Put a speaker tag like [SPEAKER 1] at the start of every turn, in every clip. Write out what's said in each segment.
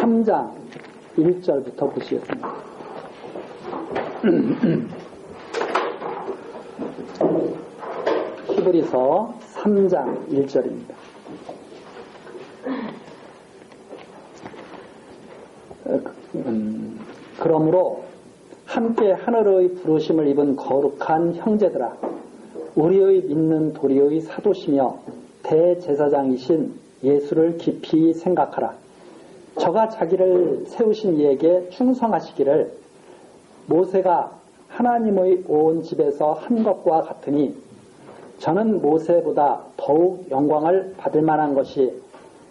[SPEAKER 1] 3장 1절부터 보시겠습니다. 히브리서 3장 1절입니다. 그러므로 함께 하늘의 부르심을 입은 거룩한 형제들아, 우리의 믿는 도리의 사도시며 대제사장이신 예수를 깊이 생각하라. 저가 자기를 세우신 이에게 충성하시기를 모세가 하나님의 온 집에서 한 것과 같으니 저는 모세보다 더욱 영광을 받을 만한 것이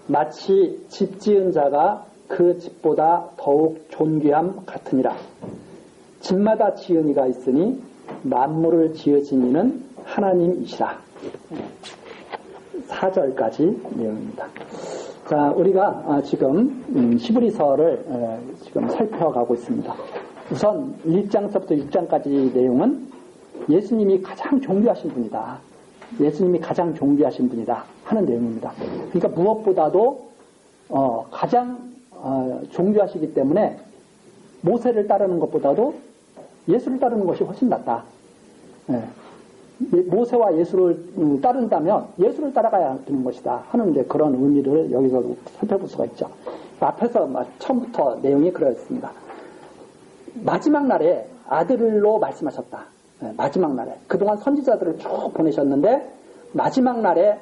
[SPEAKER 1] 마치 집 지은 자가 그 집보다 더욱 존귀함 같으니라. 집마다 지은 이가 있으니 만물을 지으신 이는 하나님이시라. 4절까지 내용입니다. 자, 우리가 지금 히브리서를 지금 살펴가고 있습니다. 우선 1장서부터 6장까지 내용은 예수님이 가장 존귀하신 분이다. 예수님이 가장 존귀하신 분이다 하는 내용입니다. 그러니까 무엇보다도 가장 존귀하시기 때문에 모세를 따르는 것보다도 예수를 따르는 것이 훨씬 낫다. 모세와 예수를 따른다면 예수를 따라가야 되는 것이다 하는 이제 그런 의미를 여기서 살펴볼 수가 있죠. 앞에서 처음부터 내용이 그렇습니다. 마지막 날에 아들로 말씀하셨다. 마지막 날에 그동안 선지자들을 쭉 보내셨는데 마지막 날에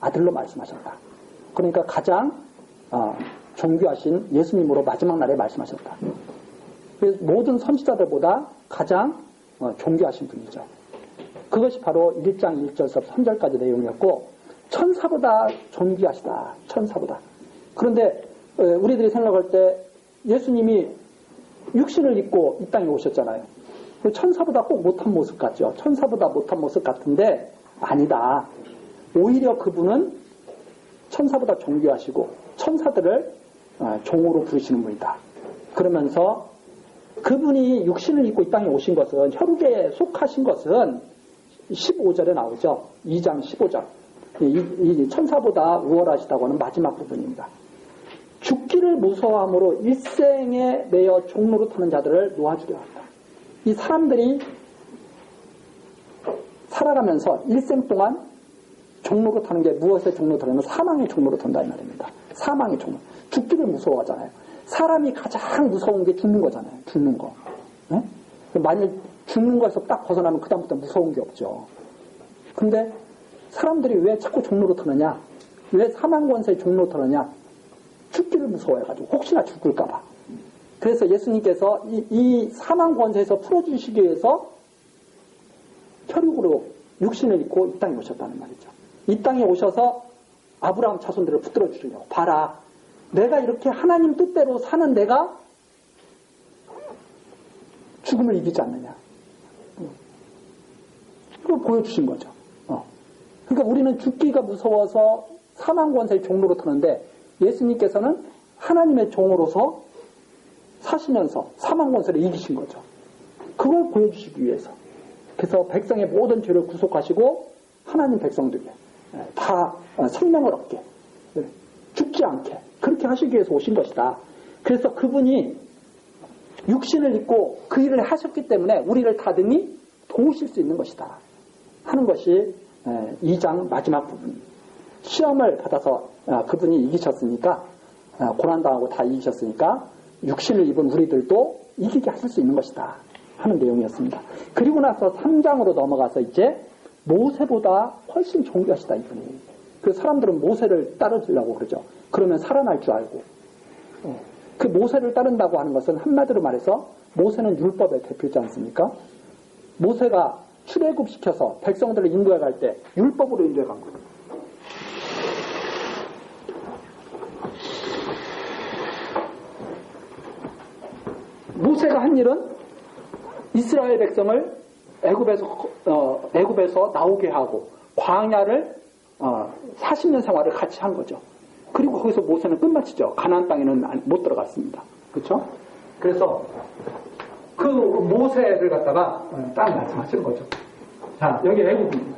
[SPEAKER 1] 아들로 말씀하셨다. 그러니까 가장 존귀하신 예수님으로 마지막 날에 말씀하셨다. 그래서 모든 선지자들보다 가장 존귀하신 분이죠. 그것이 바로 1장 1절에서 3절까지 내용이었고 천사보다 존귀하시다. 천사보다. 그런데 우리들이 생각할 때 예수님이 육신을 입고 이 땅에 오셨잖아요. 천사보다 꼭 못한 모습 같죠. 천사보다 못한 모습 같은데 아니다. 오히려 그분은 천사보다 존귀하시고 천사들을 종으로 부르시는 분이다. 그러면서 그분이 육신을 입고 이 땅에 오신 것은 혈육에 속하신 것은 15절에 나오죠. 2장 15절. 이 천사보다 우월하시다고 하는 마지막 부분입니다. 죽기를 무서워함으로 일생에 매여 종로로 타는 자들을 놓아주려 한다. 이 사람들이 살아가면서 일생 동안 종로로 타는 게 무엇의 종로로 타냐면 사망의 종로로 탄다 이 말입니다. 사망의 종로. 죽기를 무서워하잖아요. 사람이 가장 무서운 게 죽는 거잖아요. 죽는 거. 네? 만일 죽는 거에서 딱 벗어나면 그다음부터 무서운 게 없죠. 근데 사람들이 왜 자꾸 종로로 타느냐? 왜 사망권세의 종로로 타느냐? 죽기를 무서워해가지고 혹시나 죽을까봐. 그래서 예수님께서 이 사망권세에서 풀어주시기 위해서 혈육으로 육신을 입고 이 땅에 오셨다는 말이죠. 이 땅에 오셔서 아브라함 자손들을 붙들어 주시려고. 봐라. 내가 이렇게 하나님 뜻대로 사는 내가 죽음을 이기지 않느냐. 그걸 보여주신 거죠. 그러니까 우리는 죽기가 무서워서 사망권세의 종로로 타는데 예수님께서는 하나님의 종으로서 사시면서 사망권세를 이기신 거죠. 그걸 보여주시기 위해서. 그래서 백성의 모든 죄를 구속하시고 하나님 백성들에게 다 생명을 얻게 죽지 않게 그렇게 하시기 위해서 오신 것이다. 그래서 그분이 육신을 입고 그 일을 하셨기 때문에 우리를 다등히 도우실 수 있는 것이다 하는 것이 2장 마지막 부분. 시험을 받아서 그분이 이기셨으니까 고난당하고 다 이기셨으니까 육신을 입은 우리들도 이기게 하실 수 있는 것이다 하는 내용이었습니다. 그리고 나서 3장으로 넘어가서 이제 모세보다 훨씬 존귀하시다 이분이. 그 사람들은 모세를 따르려고 그러죠. 그러면 살아날 줄 알고. 그 모세를 따른다고 하는 것은 한마디로 말해서 모세는 율법의 대표지 않습니까? 모세가 출애굽시켜서 백성들을 인도해 갈 때 율법으로 인도해 간 거예요. 모세가 한 일은 이스라엘 백성을 애굽에서 나오게 하고 광야를 40년 생활을 같이 한 거죠. 그리고 거기서 모세는 끝마치죠. 가나안 땅에는 못 들어갔습니다. 그렇죠? 그래서 그 모세를 갖다가 딱 말씀하시는 거죠. 자, 여기 애굽입니다.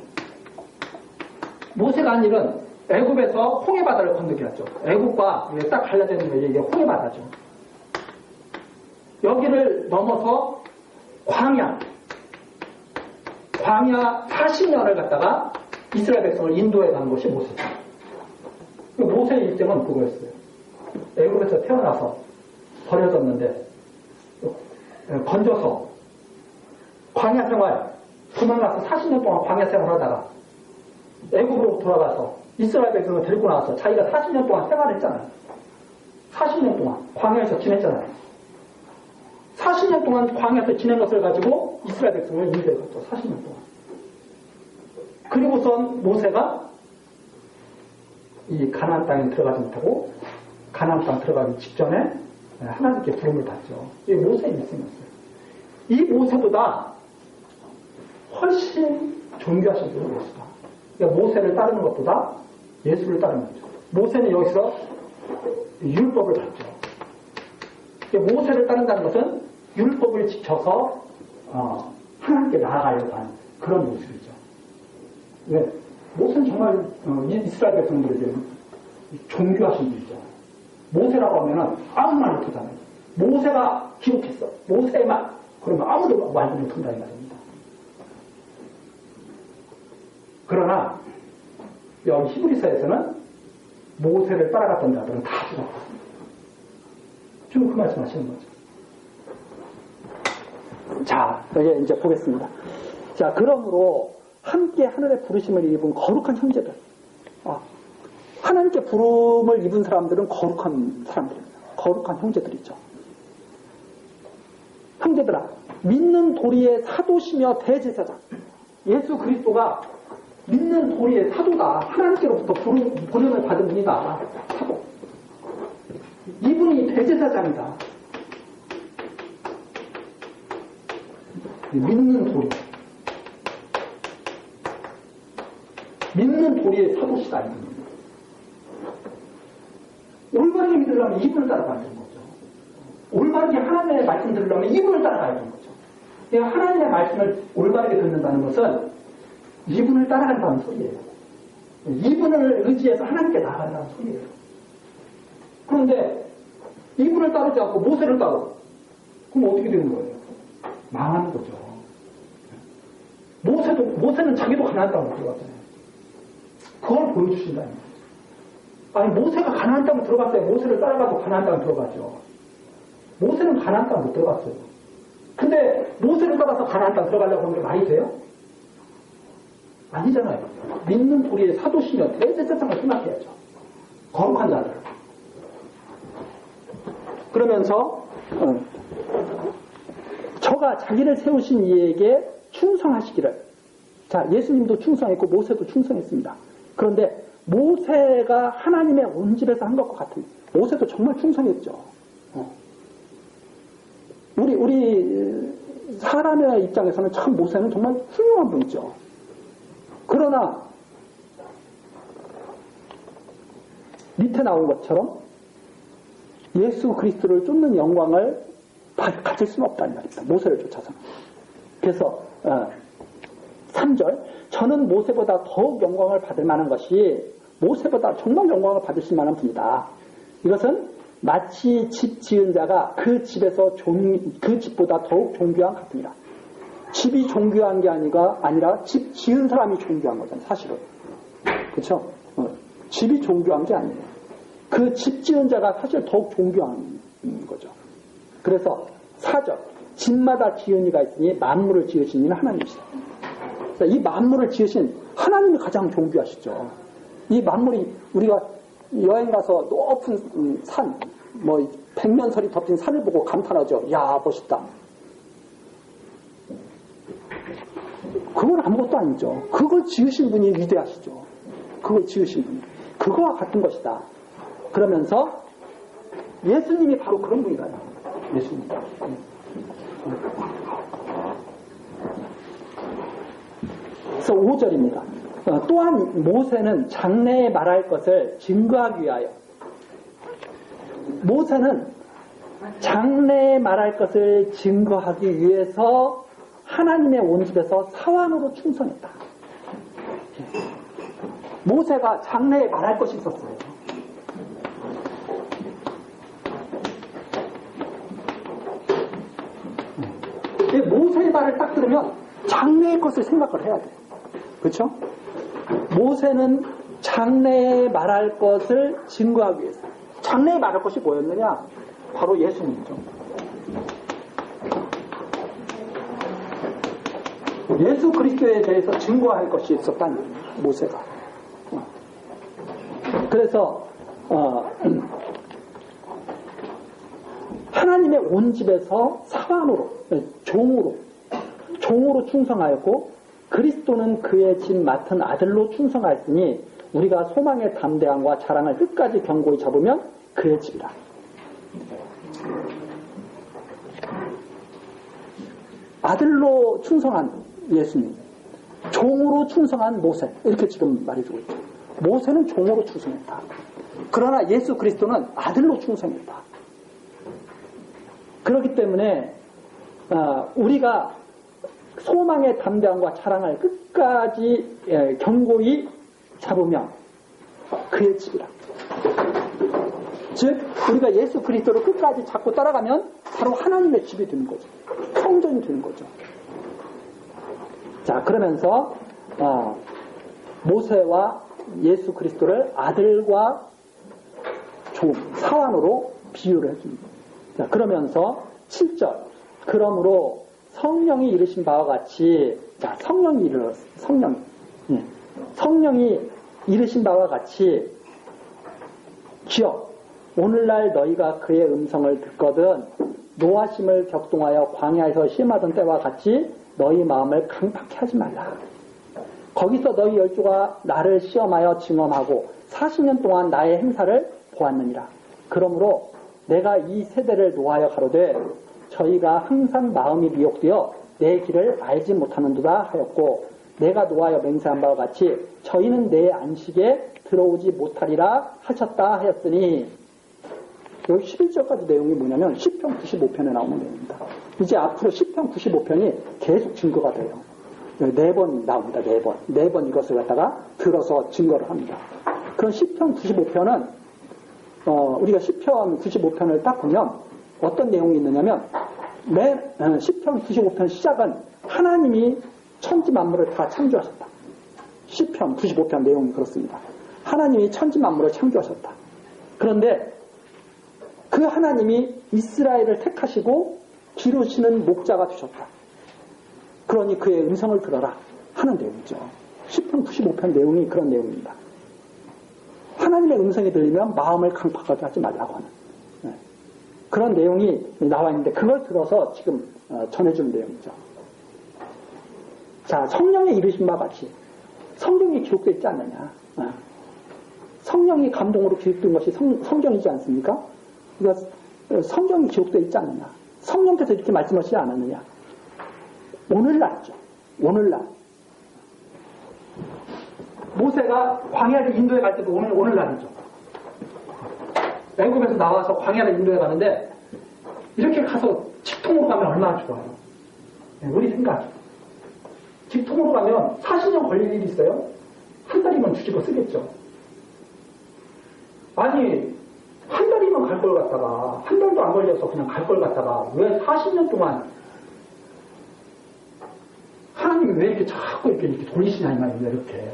[SPEAKER 1] 모세가 한 일은 애굽에서 홍해바다를 건너게 하죠. 애굽과 딱 갈라져 있는 게 이게 홍해바다죠. 여기를 넘어서 광야 40년을 갖다가 이스라엘 백성을 인도해 간 것이 모세죠. 모세의 일정은 그거였어요. 애굽에서 태어나서 버려졌는데 건져서 광야 생활 도망가서 40년 동안 광야 생활하다가 애굽으로 돌아가서 이스라엘 백성을 데리고 나와서 자기가 40년 동안 생활했잖아요. 40년 동안 광야에서 지냈잖아요. 40년 동안 광야에서 지낸 것을 가지고 이스라엘 백성을 인도해 갔죠. 40년 동안. 그리고선 모세가 이 가나안 땅에 들어가지 못하고 가나안 땅 들어가기 직전에 하나님께 부름을 받죠. 이게 모세의 일생이었어요. 이 모세보다 훨씬 존귀하신 분은 예수다. 그러니까 모세를 따르는 것보다 예수를 따르는 거죠. 모세는 여기서 율법을 받죠. 그러니까 모세를 따른다는 것은 율법을 지켜서 하나님께 나아가려고 하는 그런 모습이죠. 왜? 모세는 정말 이스라엘 백성들에게 존귀하신 분이죠. 모세라고 하면은 아무 말 못하잖아요. 모세가 기록했어. 모세의 말. 그러면 아무도 말도 못한다는 말입니다. 그러나 여기 히브리서에서는 모세를 따라갔던 자들은 다 죽었다. 지금 그 말씀하시는 거죠. 자, 여기 이제 보겠습니다. 자, 그러므로 함께 하늘의 부르심을 입은 거룩한 형제들. 하나님께 부름을 입은 사람들은 거룩한 사람들입니다. 거룩한 형제들이죠. 형제들아, 믿는 도리의 사도시며 대제사장. 예수 그리스도가 믿는 도리의 사도다. 하나님께로부터 부름을 받은 분이다. 사도. 이분이 대제사장이다. 믿는 도리. 믿는 도리의 사도시다. 이분이. 올바르게 믿으려면 이분을 따라가야 되는 거죠. 올바르게 하나님의 말씀 들으려면 이분을 따라가야 되는 거죠. 그러니까 하나님의 말씀을 올바르게 듣는다는 것은 이분을 따라간다는 소리예요. 이분을 의지해서 하나님께 나아간다는 소리예요. 그런데 이분을 따르지 않고 모세를 따르고 그럼 어떻게 되는 거예요? 망하는 거죠. 모세는 자기도 가나안 땅으로 들어갔잖아요. 그걸 보여주신다는 거예요. 아니 모세가 가나안 땅으로 들어갔어요. 모세를 따라가도 가나안 땅으로 들어가죠. 모세는 가나안 땅 못 들어갔어요. 근데 모세를 따라서 가나안 땅 들어가려고 하는 게 말이 돼요? 아니잖아요. 믿는 도리의 사도시며 대제사장을 생각해야죠. 거룩한 자들. 그러면서 저가 자기를 세우신 이에게 충성하시기를. 자, 예수님도 충성했고 모세도 충성했습니다. 그런데 모세가 하나님의 온 집에서 한 것과 같은, 모세도 정말 충성했죠. 우리 사람의 입장에서는 참 모세는 정말 훌륭한 분이죠. 그러나 밑에 나온 것처럼 예수 그리스도를 쫓는 영광을 가질 수는 없다는 말입니다. 모세를 쫓아서. 그래서 3절 저는 모세보다 더욱 영광을 받을 만한 것이 모세보다 정말 영광을 받으실 만한 분이다. 이것은 마치 집 지은 자가 그 집에서 그 집보다 더욱 존귀한 같습니다. 집이 존귀한 게 아니라 집 지은 사람이 존귀한 거잖아요. 사실은. 그렇죠? 집이 존귀한 게 아니에요. 그 집 지은 자가 사실 더욱 존귀한 거죠. 그래서 4절 집마다 지은 이가 있으니 만물을 지으신 이는 하나님이시다. 이 만물을 지으신 하나님이 가장 존귀하시죠. 이 만물이 우리가 여행 가서 높은 산, 백면설이 덮인 산을 보고 감탄하죠. 야, 멋있다. 그건 아무것도 아니죠. 그걸 지으신 분이 위대하시죠. 그걸 지으신 분이. 그거와 같은 것이다. 그러면서 예수님이 바로 그런 분이다. 예수님. 그래서 5절입니다. 또한 모세는 장래에 말할 것을 증거하기 위하여 모세는 장래에 말할 것을 증거하기 위해서 하나님의 온 집에서 사환으로 충성했다. 모세가 장래에 말할 것이 있었어요. 모세의 말을 딱 들으면 장래의 것을 생각을 해야 돼요. 그렇죠? 모세는 장래에 말할 것을 증거하기 위해서. 장래에 말할 것이 뭐였느냐? 바로 예수님이죠. 예수 그리스도에 대해서 증거할 것이 있었다는 거예요. 모세가. 그래서 하나님의 온 집에서 사관으로, 종으로 충성하였고 그리스도는 그의 집 맡은 아들로 충성하였으니 우리가 소망의 담대함과 자랑을 끝까지 견고히 잡으면 그의 집이라. 아들로 충성한 예수님, 종으로 충성한 모세, 이렇게 지금 말해주고 있죠. 모세는 종으로 충성했다. 그러나 예수 그리스도는 아들로 충성했다. 그렇기 때문에 우리가 소망의 담대함과 자랑을 끝까지 견고히 잡으면 그의 집이라. 즉 우리가 예수 그리스도를 끝까지 잡고 따라가면 바로 하나님의 집이 되는 거죠. 성전이 되는 거죠. 자, 그러면서 모세와 예수 그리스도를 아들과 종, 사환으로 비유를 해줍니다. 자, 그러면서 7절, 그러므로 성령이 이르신 바와 같이, 자, 성령이 이르신 바와 같이 기억, 오늘날 너희가 그의 음성을 듣거든 노하심을 격동하여 광야에서 시험하던 때와 같이 너희 마음을 강팍해 하지 말라. 거기서 너희 열조가 나를 시험하여 증언하고 40년 동안 나의 행사를 보았느니라. 그러므로 내가 이 세대를 노하여 가로되 저희가 항상 마음이 미혹되어 내 길을 알지 못하는도다 하였고 내가 노하여 맹세한 바와 같이 저희는 내 안식에 들어오지 못하리라 하셨다 하였으니, 여기 11절까지 내용이 뭐냐면 시편 95편에 나오는 내용입니다. 이제 앞으로 시편 95편이 계속 증거가 돼요. 4번 나옵니다. 4번. 4번 이것을 갖다가 들어서 증거를 합니다. 그럼 시편 95편은 우리가 시편 95편을 딱 보면 어떤 내용이 있느냐면 시편 95편 시작은 하나님이 천지 만물을 다 창조하셨다. 시편 95편 내용이 그렇습니다. 하나님이 천지 만물을 창조하셨다. 그런데 그 하나님이 이스라엘을 택하시고 기르시는 목자가 되셨다. 그러니 그의 음성을 들어라 하는 내용이죠. 시편 95편 내용이 그런 내용입니다. 하나님의 음성이 들리면 마음을 강팍하게 하지 말라고 하는 그런 내용이 나와 있는데 그걸 들어서 지금 전해주는 내용이죠. 자, 성령의 이르신 바 같이 성경이 기록되어 있지 않느냐. 성령이 감동으로 기록된 것이 성경이지 않습니까? 그러니까 성경이 기록되어 있지 않느냐. 성령께서 이렇게 말씀하시지 않았느냐. 오늘날이죠. 오늘날. 모세가 광야를 인도에 갈 때도 오늘날이죠. 애굽에서 나와서 광야를 인도에 가는데 이렇게 가서 직통으로 가면 얼마나 좋아요. 우리 생각. 직통으로 가면 40년 걸릴 일이 있어요? 한 달이면 뒤집어 쓰겠죠. 아니 한 달이면 갈 걸 갖다가 한 달도 안 걸려서 그냥 갈 걸 갖다가 왜 40년 동안 하나님이 왜 이렇게 자꾸 이렇게 돌리시냐 이 말이에요. 이렇게.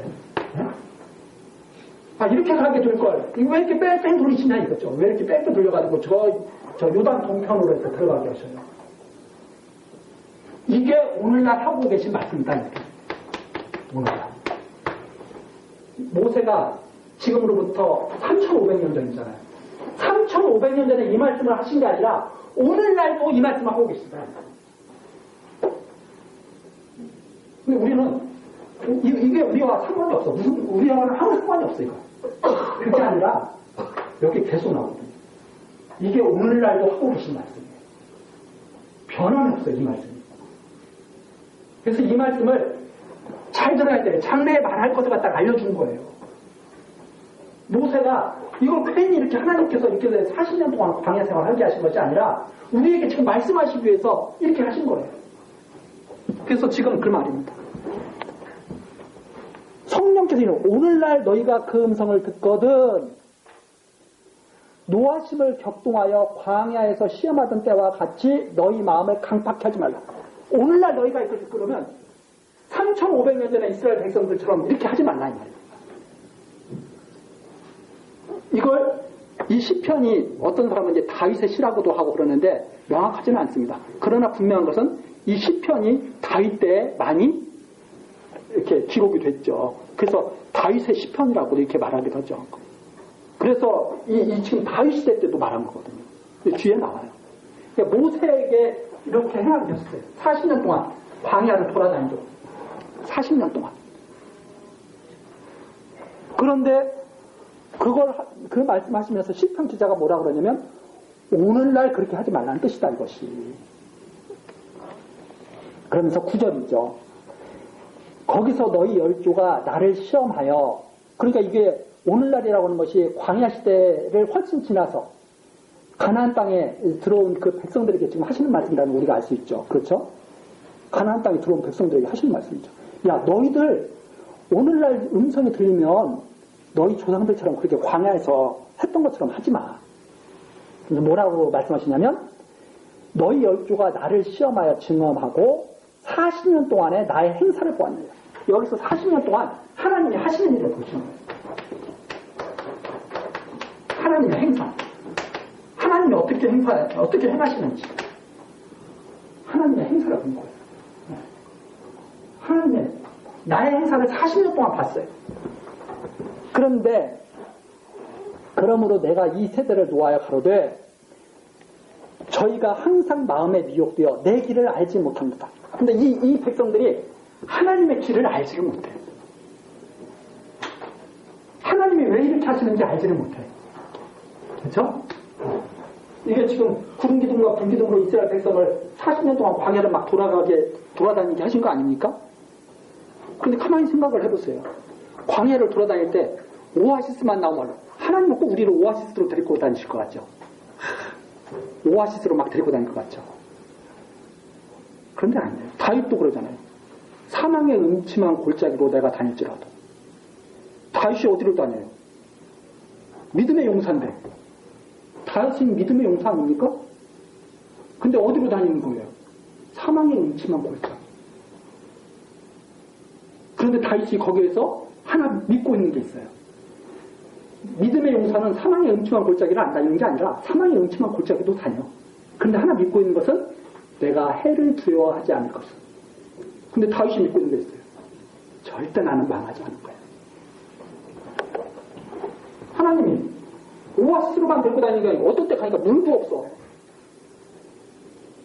[SPEAKER 1] 이렇게 가게 될 걸. 왜 이렇게 뺑뺑 돌리시냐 이거죠. 왜 이렇게 뺑뺑 돌려가지고 저 요단 동편으로 이렇게 들어가게 하셔요. 이게 오늘날 하고 계신 말씀이다. 이렇게. 오늘날. 모세가 지금으로부터 3,500년 전이잖아요. 3,500년 전에 이 말씀을 하신 게 아니라 오늘날도 이 말씀을 하고 계시다. 근데 우리는 이게 우리와 상관이 없어. 우리와는 아무 상관이 없어, 이거. 그게 아니라 여기 계속 나오거든요. 이게 오늘날도 하고 계신 말씀이에요. 변함이 없어요, 이 말씀이. 그래서 이 말씀을 잘 들어야 돼요. 장래에 말할 것을 갖다가 알려준 거예요. 모세가 이걸 괜히 이렇게 하나님께서 이렇게 40년 동안 광야 생활을 하게 하신 것이 아니라 우리에게 지금 말씀하시기 위해서 이렇게 하신 거예요. 그래서 지금 그 말입니다. 10형제들이는 오늘날 너희가 그 음성을 듣거든 노하심을 격동하여 광야에서 시험하던 때와 같이 너희 마음을 강팍해 하지 말라. 오늘날 너희가 이렇게 듣고 그러면 3500년 전에 이스라엘 백성들처럼 이렇게 하지 말라 이 말이에요. 이걸 이 시편이 어떤 사람은 이제 다윗의 시라고도 하고 그러는데 명확하지는 않습니다. 그러나 분명한 것은 이 시편이 다윗 때에 많이 이렇게 기록이 됐죠. 그래서 다윗의 시편이라고 이렇게 말하기도 하죠. 그래서 이 지금 다윗 시대 때도 말한 거거든요. 뒤에 나와요. 그러니까 모세에게 이렇게 행하게 됐어요. 40년 동안 광야를 돌아다니죠. 40년 동안. 그런데 그 말씀하시면서 시편 기자가 뭐라 그러냐면 오늘날 그렇게 하지 말라는 뜻이다 이것이. 그러면서 9절이죠. 거기서 너희 열조가 나를 시험하여, 그러니까 이게 오늘날이라고 하는 것이 광야 시대를 훨씬 지나서 가나안 땅에 들어온 그 백성들에게 지금 하시는 말씀이라는 우리가 알 수 있죠. 그렇죠? 가나안 땅에 들어온 백성들에게 하시는 말씀이죠. 야, 너희들 오늘날 음성이 들리면 너희 조상들처럼 그렇게 광야에서 했던 것처럼 하지 마. 뭐라고 말씀하시냐면 너희 열조가 나를 시험하여 증언하고 40년 동안에 나의 행사를 보았느냐. 여기서 40년 동안 하나님이 하시는 일을 보시는 거예요. 하나님의 행사. 하나님이 어떻게 행하시는지. 하나님의 행사를 본 거예요. 하나님의 나의 행사를 40년 동안 봤어요. 그런데 그러므로 내가 이 세대를 놓아야 가로되 저희가 항상 마음에 미혹되어 내 길을 알지 못합니다. 근데 이 백성들이 하나님의 길을 알지를 못해. 하나님이 왜 이렇게 하시는지 알지를 못해. 그렇죠? 이게 지금 구름 기둥과 불 기둥으로 이스라엘 백성을 40년 동안 광야를 막 돌아다니게 하신 거 아닙니까? 그런데 가만히 생각을 해보세요. 광야를 돌아다닐 때 오아시스만 나오면 하나님은 꼭 우리를 오아시스로 데리고 다니실 것 같죠? 오아시스로 막 데리고 다닐 것 같죠? 그런데 아니에요. 다윗도 그러잖아요. 사망의 음침한 골짜기로 내가 다닐지라도. 다윗이 어디로 다녀요? 믿음의 용사인데. 다윗이 믿음의 용사 아닙니까? 근데 어디로 다니는 거예요? 사망의 음침한 골짜기. 그런데 다윗이 거기에서 하나 믿고 있는 게 있어요. 믿음의 용사는 사망의 음침한 골짜기를 안 다니는 게 아니라 사망의 음침한 골짜기도 다녀. 그런데 하나 믿고 있는 것은 내가 해를 두려워하지 않을 것을. 근데 다윗이 믿고 있는 게 있어요. 절대 나는 망하지 않을 거야. 하나님이 오아시스로만 데리고 다니는 게 아니고 어떤 때 가니까 물도 없어.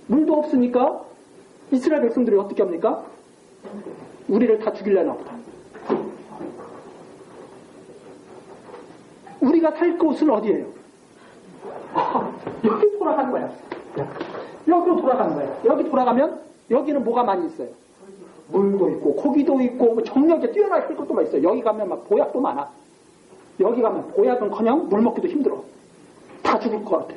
[SPEAKER 1] 물도 없으니까 이스라엘 백성들이 어떻게 합니까? 우리를 다 죽이려나 보다. 우리가 살 곳은 어디예요? 여기 돌아가는 거야. 여기로 돌아가는 거야. 여기 돌아가면 여기는 뭐가 많이 있어요? 물도 있고 고기도 있고 뭐 정력에 뛰어날 것도 많이 있어요. 여기 가면 막 보약도 많아. 여기 가면 보약은커녕 물 먹기도 힘들어. 다 죽을 것 같아.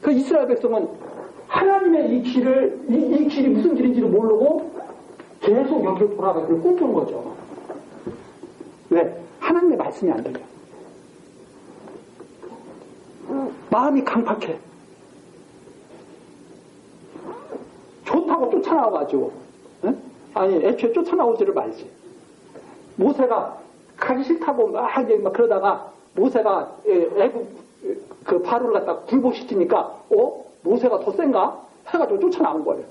[SPEAKER 1] 그 이스라엘 백성은 하나님의 이 길이 무슨 길인지를 모르고 계속 여기로 돌아가기를 꿈꾸는 거죠. 왜? 하나님의 말씀이 안 들려. 마음이 강팍해. 좋다고 쫓아나와가지고, 아니, 애초에 쫓아나오지를 말지. 모세가 가기 싫다고 막 그러다가 모세가 애국 그 바로를 갖다가 굴복시키니까, 모세가 더 센가? 해가지고 쫓아나온 거예요.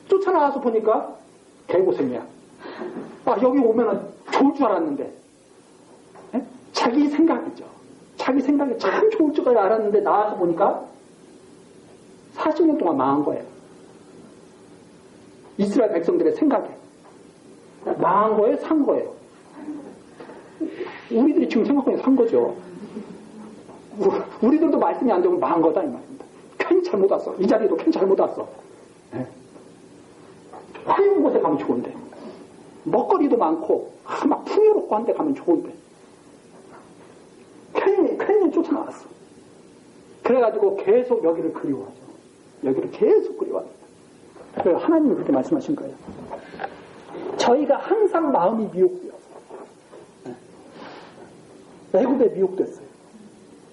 [SPEAKER 1] 쫓아나와서 보니까 개고생이야. 여기 오면은 좋을 줄 알았는데. 자기 생각이죠. 자기 생각이 참 좋을 줄 알았는데 나와서 보니까 40년 동안 망한 거예요. 이스라엘 백성들의 생각에. 망한 거예요? 산 거예요? 우리들이 지금 생각하면 산 거죠. 우리들도 말씀이 안 되면 망한 거다 이 말입니다. 괜히 잘못 왔어. 이 자리도 괜히 잘못 왔어. 화려한 곳에 가면 좋은데 먹거리도 많고 막 풍요롭고 한 데 가면 좋은데 괜히 쫓아나왔어. 그래가지고 계속 여기를 그리워하죠. 여기를 계속 그리워합니다. 그래서 하나님이 그렇게 말씀하신 거예요. 저희가 항상 마음이 미혹되어서 애굽에 미혹됐어요.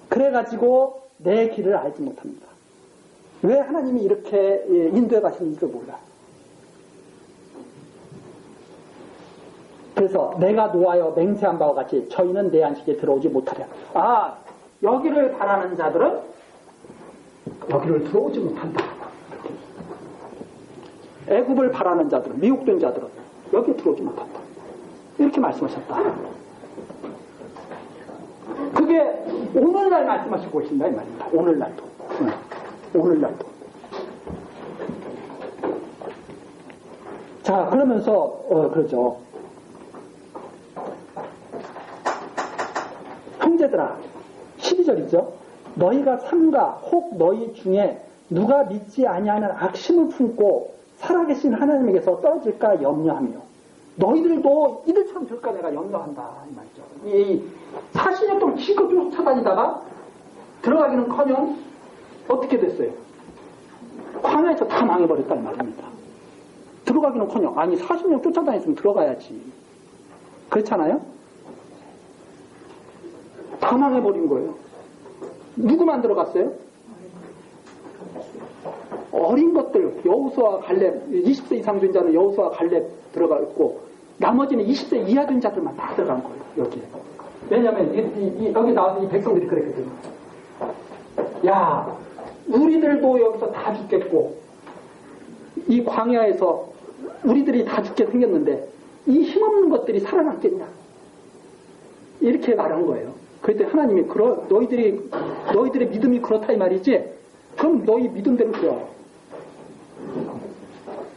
[SPEAKER 1] 그래가지고 내 길을 알지 못합니다. 왜 하나님이 이렇게 인도해 가시는지도 몰라. 그래서 내가 노하여 맹세한 바와 같이 저희는 내 안식에 들어오지 못하랴. 여기를 바라는 자들은 여기를 들어오지 못한다. 애굽을 바라는 자들은, 미혹된 자들은 여기에 들어오지 못한다. 이렇게 말씀하셨다. 그게 오늘날 말씀하시고 계신다 이 말입니다. 오늘날도. 오늘날도. 자, 그러면서 그러죠. 형제들아, 12절이죠. 너희가 삼가 혹 너희 중에 누가 믿지 아니하는 악심을 품고 살아계신 하나님에게서 떨어질까 염려하며, 너희들도 이들처럼 될까 내가 염려한다 이 말이죠. 이 40년 동안 지껏 쫓아다니다가 들어가기는커녕 어떻게 됐어요? 광야에서 다 망해버렸다 이 말입니다. 들어가기는커녕, 아니 40년 쫓아다녔으면 들어가야지. 그렇잖아요? 다 망해버린 거예요. 누구만 들어갔어요? 어린 것들, 여호수아 갈렙, 20세 이상 된 자는 여호수아 갈렙 들어가 있고, 나머지는 20세 이하 된 자들만 다 들어간 거예요, 여기에. 왜냐면, 여기 나와서 이 백성들이 그랬거든요. 야, 우리들도 여기서 다 죽겠고, 이 광야에서 우리들이 다 죽게 생겼는데, 이 힘없는 것들이 살아남겠냐? 이렇게 말한 거예요. 그때 하나님이, 너희들의 믿음이 그렇다 이 말이지? 그럼 너희 믿음대로 되어.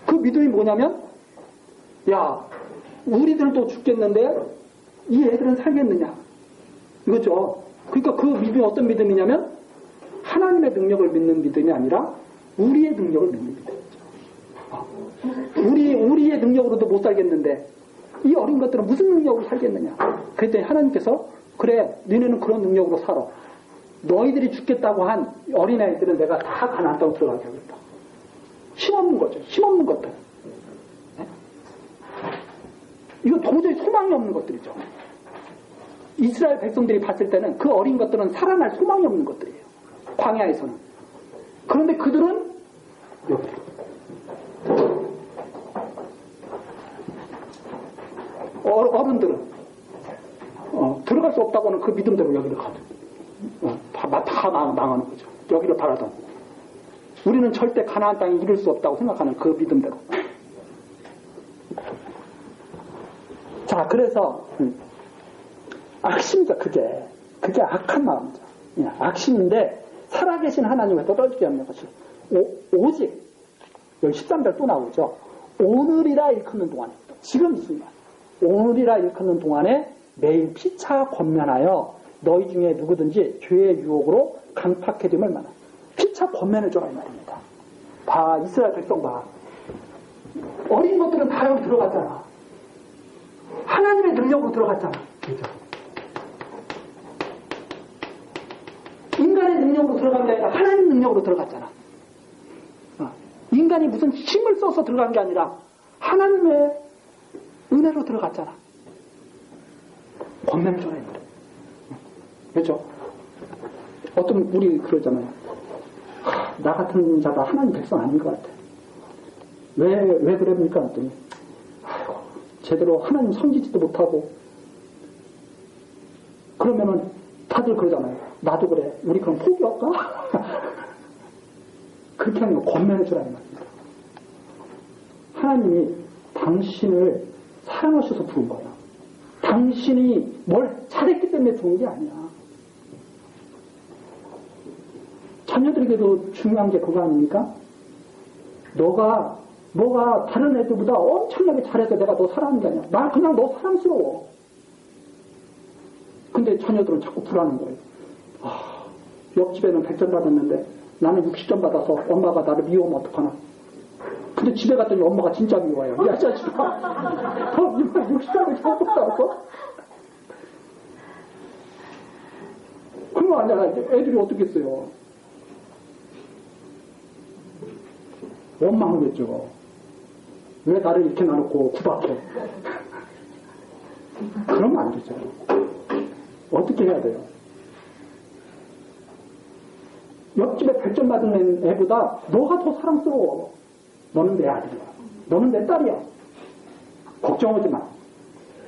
[SPEAKER 1] 그 믿음이 뭐냐면, 야, 우리들도 죽겠는데 이 애들은 살겠느냐 이거죠. 그러니까 그 믿음이 어떤 믿음이냐면 하나님의 능력을 믿는 믿음이 아니라 우리의 능력을 믿는 믿음이죠. 우리의 능력으로도 못 살겠는데 이 어린 것들은 무슨 능력으로 살겠느냐. 그랬더니 하나님께서, 그래, 너희는 그런 능력으로 살아. 너희들이 죽겠다고 한 어린아이들은 내가 다 가나안 땅으로 들어가게 하겠다. 힘없는 거죠. 힘없는 것들. 네? 이건 도저히 소망이 없는 것들이죠. 이스라엘 백성들이 봤을 때는 그 어린 것들은 살아날 소망이 없는 것들이에요. 광야에서는. 그런데 그들은 여기. 어른들은 들어갈 수 없다고 하는 그 믿음대로 여기를 가죠. 다 망하는 거죠. 여기를 바라던. 우리는 절대 가나안 땅에 이룰 수 없다고 생각하는 그 믿음대로. 자, 그래서 악심이죠. 그게 악한 마음이죠. 악심인데 살아계신 하나님에서 떨어지게 하는 것이 오직 여기 13절 또 나오죠. 오늘이라 일컫는 동안에, 지금 이 순간 오늘이라 일컫는 동안에 매일 피차 권면하여 너희 중에 누구든지 죄의 유혹으로 강팍해 됨을 만나. 피차 권면을 줘라 이 말입니다. 봐, 이스라엘 백성 봐. 어린 것들은 다 여기 들어갔잖아. 하나님의 능력으로 들어갔잖아. 그렇죠? 인간의 능력으로 들어간 게 아니라 하나님의 능력으로 들어갔잖아. 인간이 무슨 힘을 써서 들어간 게 아니라 하나님의 은혜로 들어갔잖아. 권면을 줘야 돼. 그렇죠? 어떤 우리 그러잖아요. 나 같은 자가 하나님 백성 아닌 것 같아. 왜 그럽니까? 했더니 제대로 하나님 섬기지도 못하고. 그러면은 다들 그러잖아요. 나도 그래. 우리 그럼 포기할까? 그렇게 하는 거 권면을 주라는 말입니다. 하나님이 당신을 사랑하셔서 부른 거야. 당신이 뭘 잘했기 때문에 부른 게 아니야. 자녀들에게도 중요한 게 그거 아닙니까? 너가 다른 애들보다 엄청나게 잘해서 내가 너 사랑하는 게 아니야. 나 그냥 너 사랑스러워. 근데 자녀들은 자꾸 불하는 거예요. 옆집에는 100점 받았는데 나는 60점 받아서 엄마가 나를 미워하면 어떡하나. 근데 집에 갔더니 엄마가 진짜 미워해요. 야, 자식아. 너 60점을 처음 받았어? 그러면 안 돼. 애들이 어떻게 했어요? 원망하겠죠. 왜 나를 이렇게 놔놓고 구박해? 그러면 안 되죠. 어떻게 해야 돼요? 옆집에 100점 받은 애보다 너가 더 사랑스러워. 너는 내 아들이야. 너는 내 딸이야. 걱정하지 마.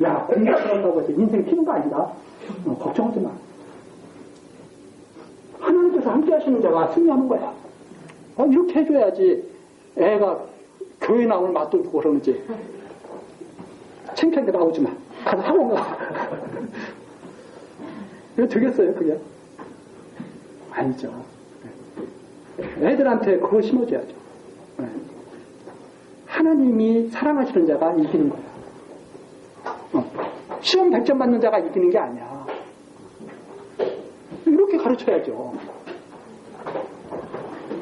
[SPEAKER 1] 야, 공부한다고 해서 인생 피는 거 아니다. 걱정하지 마. 하나님께서 함께 하시는 자가 승리하는 거야. 이렇게 해줘야지 애가 교회 나오는 맛도 주고 그러는지. 창피하게 나오지 마. 가서 하고 가. 이거 되겠어요, 그게? 아니죠. 애들한테 그거 심어줘야죠. 하나님이 사랑하시는 자가 이기는 거야. 시험 100점 받는 자가 이기는 게 아니야. 이렇게 가르쳐야죠.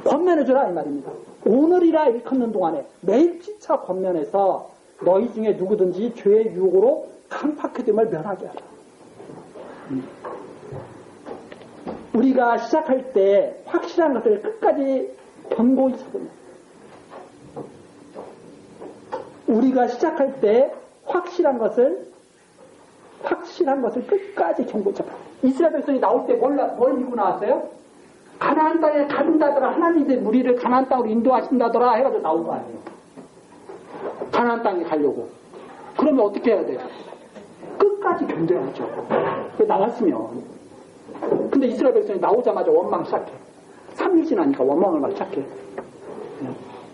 [SPEAKER 1] 권면해주라 이 말입니다. 오늘이라 일컫는 동안에 매일 피차 권면해서 너희 중에 누구든지 죄의 유혹으로 강팍해됨을 면하게 하라. 우리가 시작할 때 확실한 것을 끝까지 견고히 잡으면, 우리가 시작할 때 확실한 것을 끝까지 견고히 잡아. 이스라엘 백성이 나올 때 뭘 입고 나왔어요? 가나안 땅에 가든다더라. 하나님이 우리를 가나안 땅으로 인도하신다더라 해가지고 나온 거 아니에요. 가나안 땅에 가려고. 그러면 어떻게 해야 돼요? 끝까지 견뎌야죠. 나왔으면. 근데 이스라엘 백성이 나오자마자 원망 시작해. 3일 지나니까 원망을 막 시작해.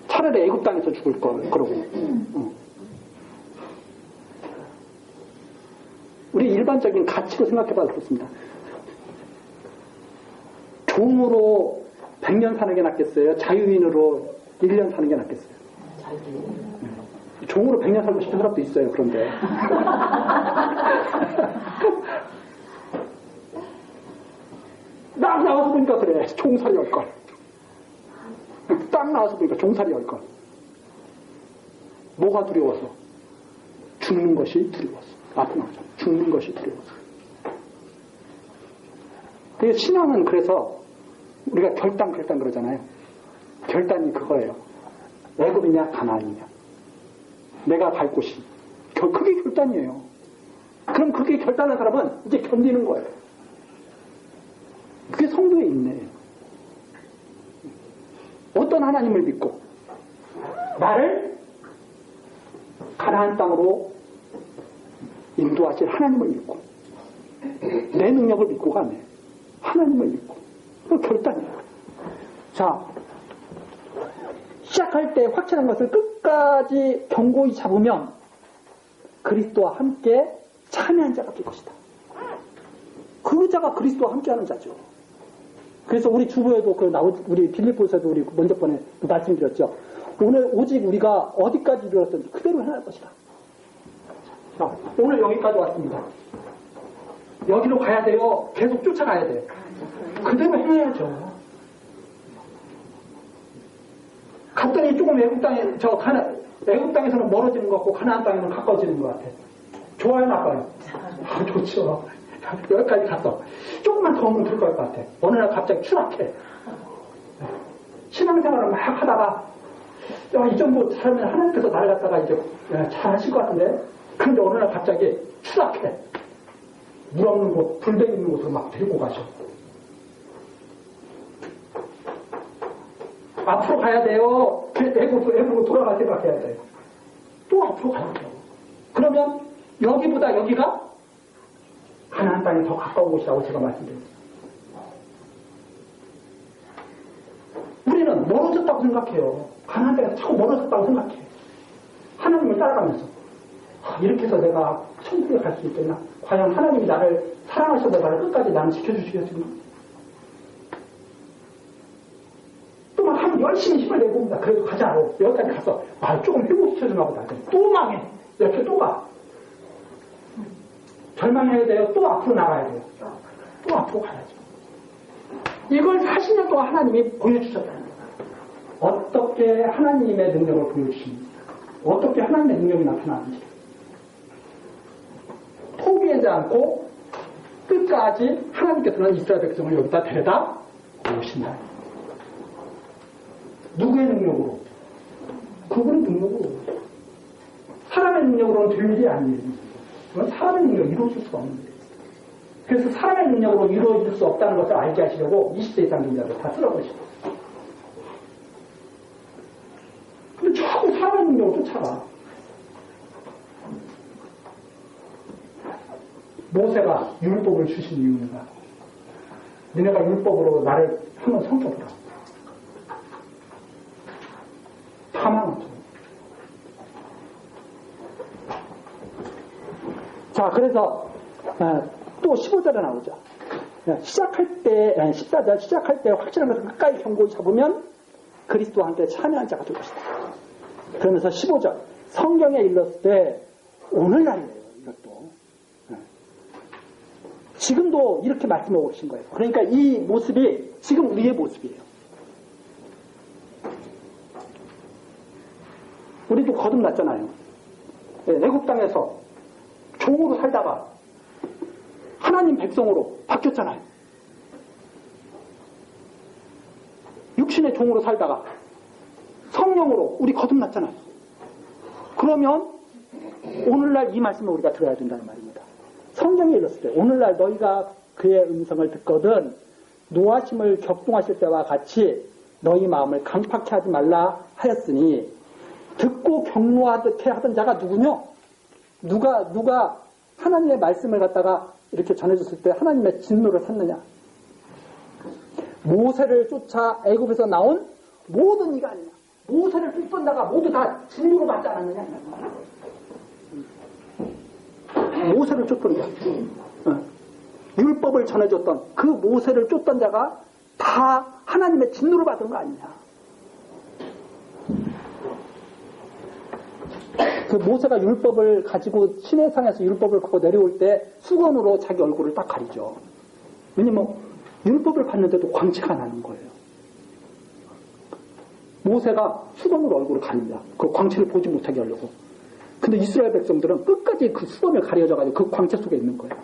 [SPEAKER 1] 차라리 애굽 땅에서 죽을 걸 그러고. 우리 일반적인 가치로 생각해봐도 그렇습니다. 종으로 100년 사는 게 낫겠어요? 자유인으로 1년 사는 게 낫겠어요? 종으로 100년 살고 싶은 사람도 있어요. 그런데 딱 나와서 보니까 그래. 종살이 할걸. 딱 나와서 보니까 종살이 할걸. 뭐가 두려워서? 죽는 것이 두려워서. 앞에 나오죠. 죽는 것이 두려워서. 신앙은 그래서 우리가 결단 그러잖아요. 결단이 그거예요. 애굽이냐 가나안이냐. 내가 갈 곳이. 그게 결단이에요. 그럼 그게 결단한 사람은 이제 견디는 거예요. 그게 성도의 인내예요. 어떤 하나님을 믿고 나를 가나안 땅으로 인도하실 하나님을 믿고 내 능력을 믿고가 아니에요. 하나님을 믿고. 그 결단이에요. 자, 시작할 때 확실한 것을 끝까지 견고히 잡으면 그리스도와 함께 참여한 자가 될 것이다. 그 자가 그리스도와 함께하는 자죠. 그래서 우리 주보에도 우리 빌립보서도 우리 먼저 번에 말씀드렸죠. 오늘 오직 우리가 어디까지 이르렀든지 그대로 해낼 것이다. 자, 오늘 여기까지 왔습니다. 여기로 가야 돼요. 계속 쫓아가야 돼요. 그대로 해야죠. 갔더니 조금 애국 땅에서는 멀어지는 것 같고 가나안 땅에는 가까워지는 것 같아. 좋아요, 나빠요? 좋죠. 여기까지 갔어. 조금만 더 오면 될 것 같아. 어느 날 갑자기 추락해. 신앙생활을 막 하다가 이 정도 살면 하나님께서 나를 갖다가 이제 잘 하실 것 같은데, 그런데 어느 날 갑자기 추락해. 물 없는 곳, 불백 있는 곳으로 막 데리고 가셔. 앞으로 가야 돼요. 애국으로 돌아갈 생각해야 돼요. 또 앞으로 가야 돼요. 그러면 여기보다 여기가 가나안 땅이 더 가까운 곳이라고 제가 말씀드렸습니다. 우리는 멀어졌다고 생각해요. 가나안 땅에서 자꾸 멀어졌다고 생각해. 하나님을 따라가면서 이렇게 해서 내가 천국에 갈 수 있겠나? 과연 하나님이 나를 사랑하셔서 나를 끝까지 나는 지켜주시겠습니까? 또 막 열심히 힘을 내고 옵니다. 그래도 가자고 여기까지 가서 조금 회복시켜주나 보다. 또 망해. 이렇게 또 가. 절망해야 돼요. 또 앞으로 나가야 돼요. 또 앞으로 가야죠. 이걸 40년 동안 하나님이 보여주셨다는 거예요. 어떻게 하나님의 능력을 보여주십니까? 어떻게 하나님의 능력이 나타나는지. 포기하지 않고 끝까지 하나님께서는 이스라엘 백성을 여기다 데려다 오신다. 누구의 능력으로? 그분의 능력으로. 사람의 능력으로는 될 일이 아니에요. 그건 사람의 능력으로 이루어질 수가 없는 거예요. 그래서 사람의 능력으로 이루어질 수 없다는 것을 알게 하시려고 20세 이상 능력을 다 쓸어버리시고. 근데 자꾸 사람의 능력을 쫓아가. 모세가 율법을 주신 이유가 너네가 율법으로 나를 한번 섬겨보라. 다 망하죠. 자, 그래서 또 15절에 나오죠. 시작할 때 14절 시작할 때 확실한 것을 끝까지 경고히 잡으면 그리스도와 함께 참여한 자가 될 것이다. 그러면서 15절 성경에 일렀을 때 오늘날이에요. 이것도 지금도 이렇게 말씀하고 계신 거예요. 그러니까 이 모습이 지금 우리의 모습이에요. 우리도 거듭났잖아요. 애국 땅에서 종으로 살다가 하나님 백성으로 바뀌었잖아요. 육신의 종으로 살다가 성령으로 우리 거듭났잖아요. 그러면 오늘날 이 말씀을 우리가 들어야 된다는 말입니다. 성경에 일렀을 때 오늘날 너희가 그의 음성을 듣거든 노하심을 격동하실 때와 같이 너희 마음을 강팍케 하지 말라 하였으니 듣고 격노하게 하던 자가 누구냐? 누가 하나님의 말씀을 갖다가 이렇게 전해줬을 때 하나님의 진노를 샀느냐? 모세를 쫓아 애굽에서 나온 모든 이가 아니냐? 모세를 쫓던 자가 모두 다 진노를 받지 않았느냐? 모세를 쫓던 자, 율법을 전해줬던 그 모세를 쫓던 자가 다 하나님의 진노를 받은 거 아니냐? 그 모세가 율법을 가지고 시내산에서 율법을 갖고 내려올 때 수건으로 자기 얼굴을 딱 가리죠. 왜냐면 율법을 받는데도 광채가 나는 거예요. 모세가 수건으로 얼굴을 가립니다. 그 광채를 보지 못하게 하려고. 근데 이스라엘 백성들은 끝까지 그 수건을 가려져가지고 그 광채 속에 있는 거예요.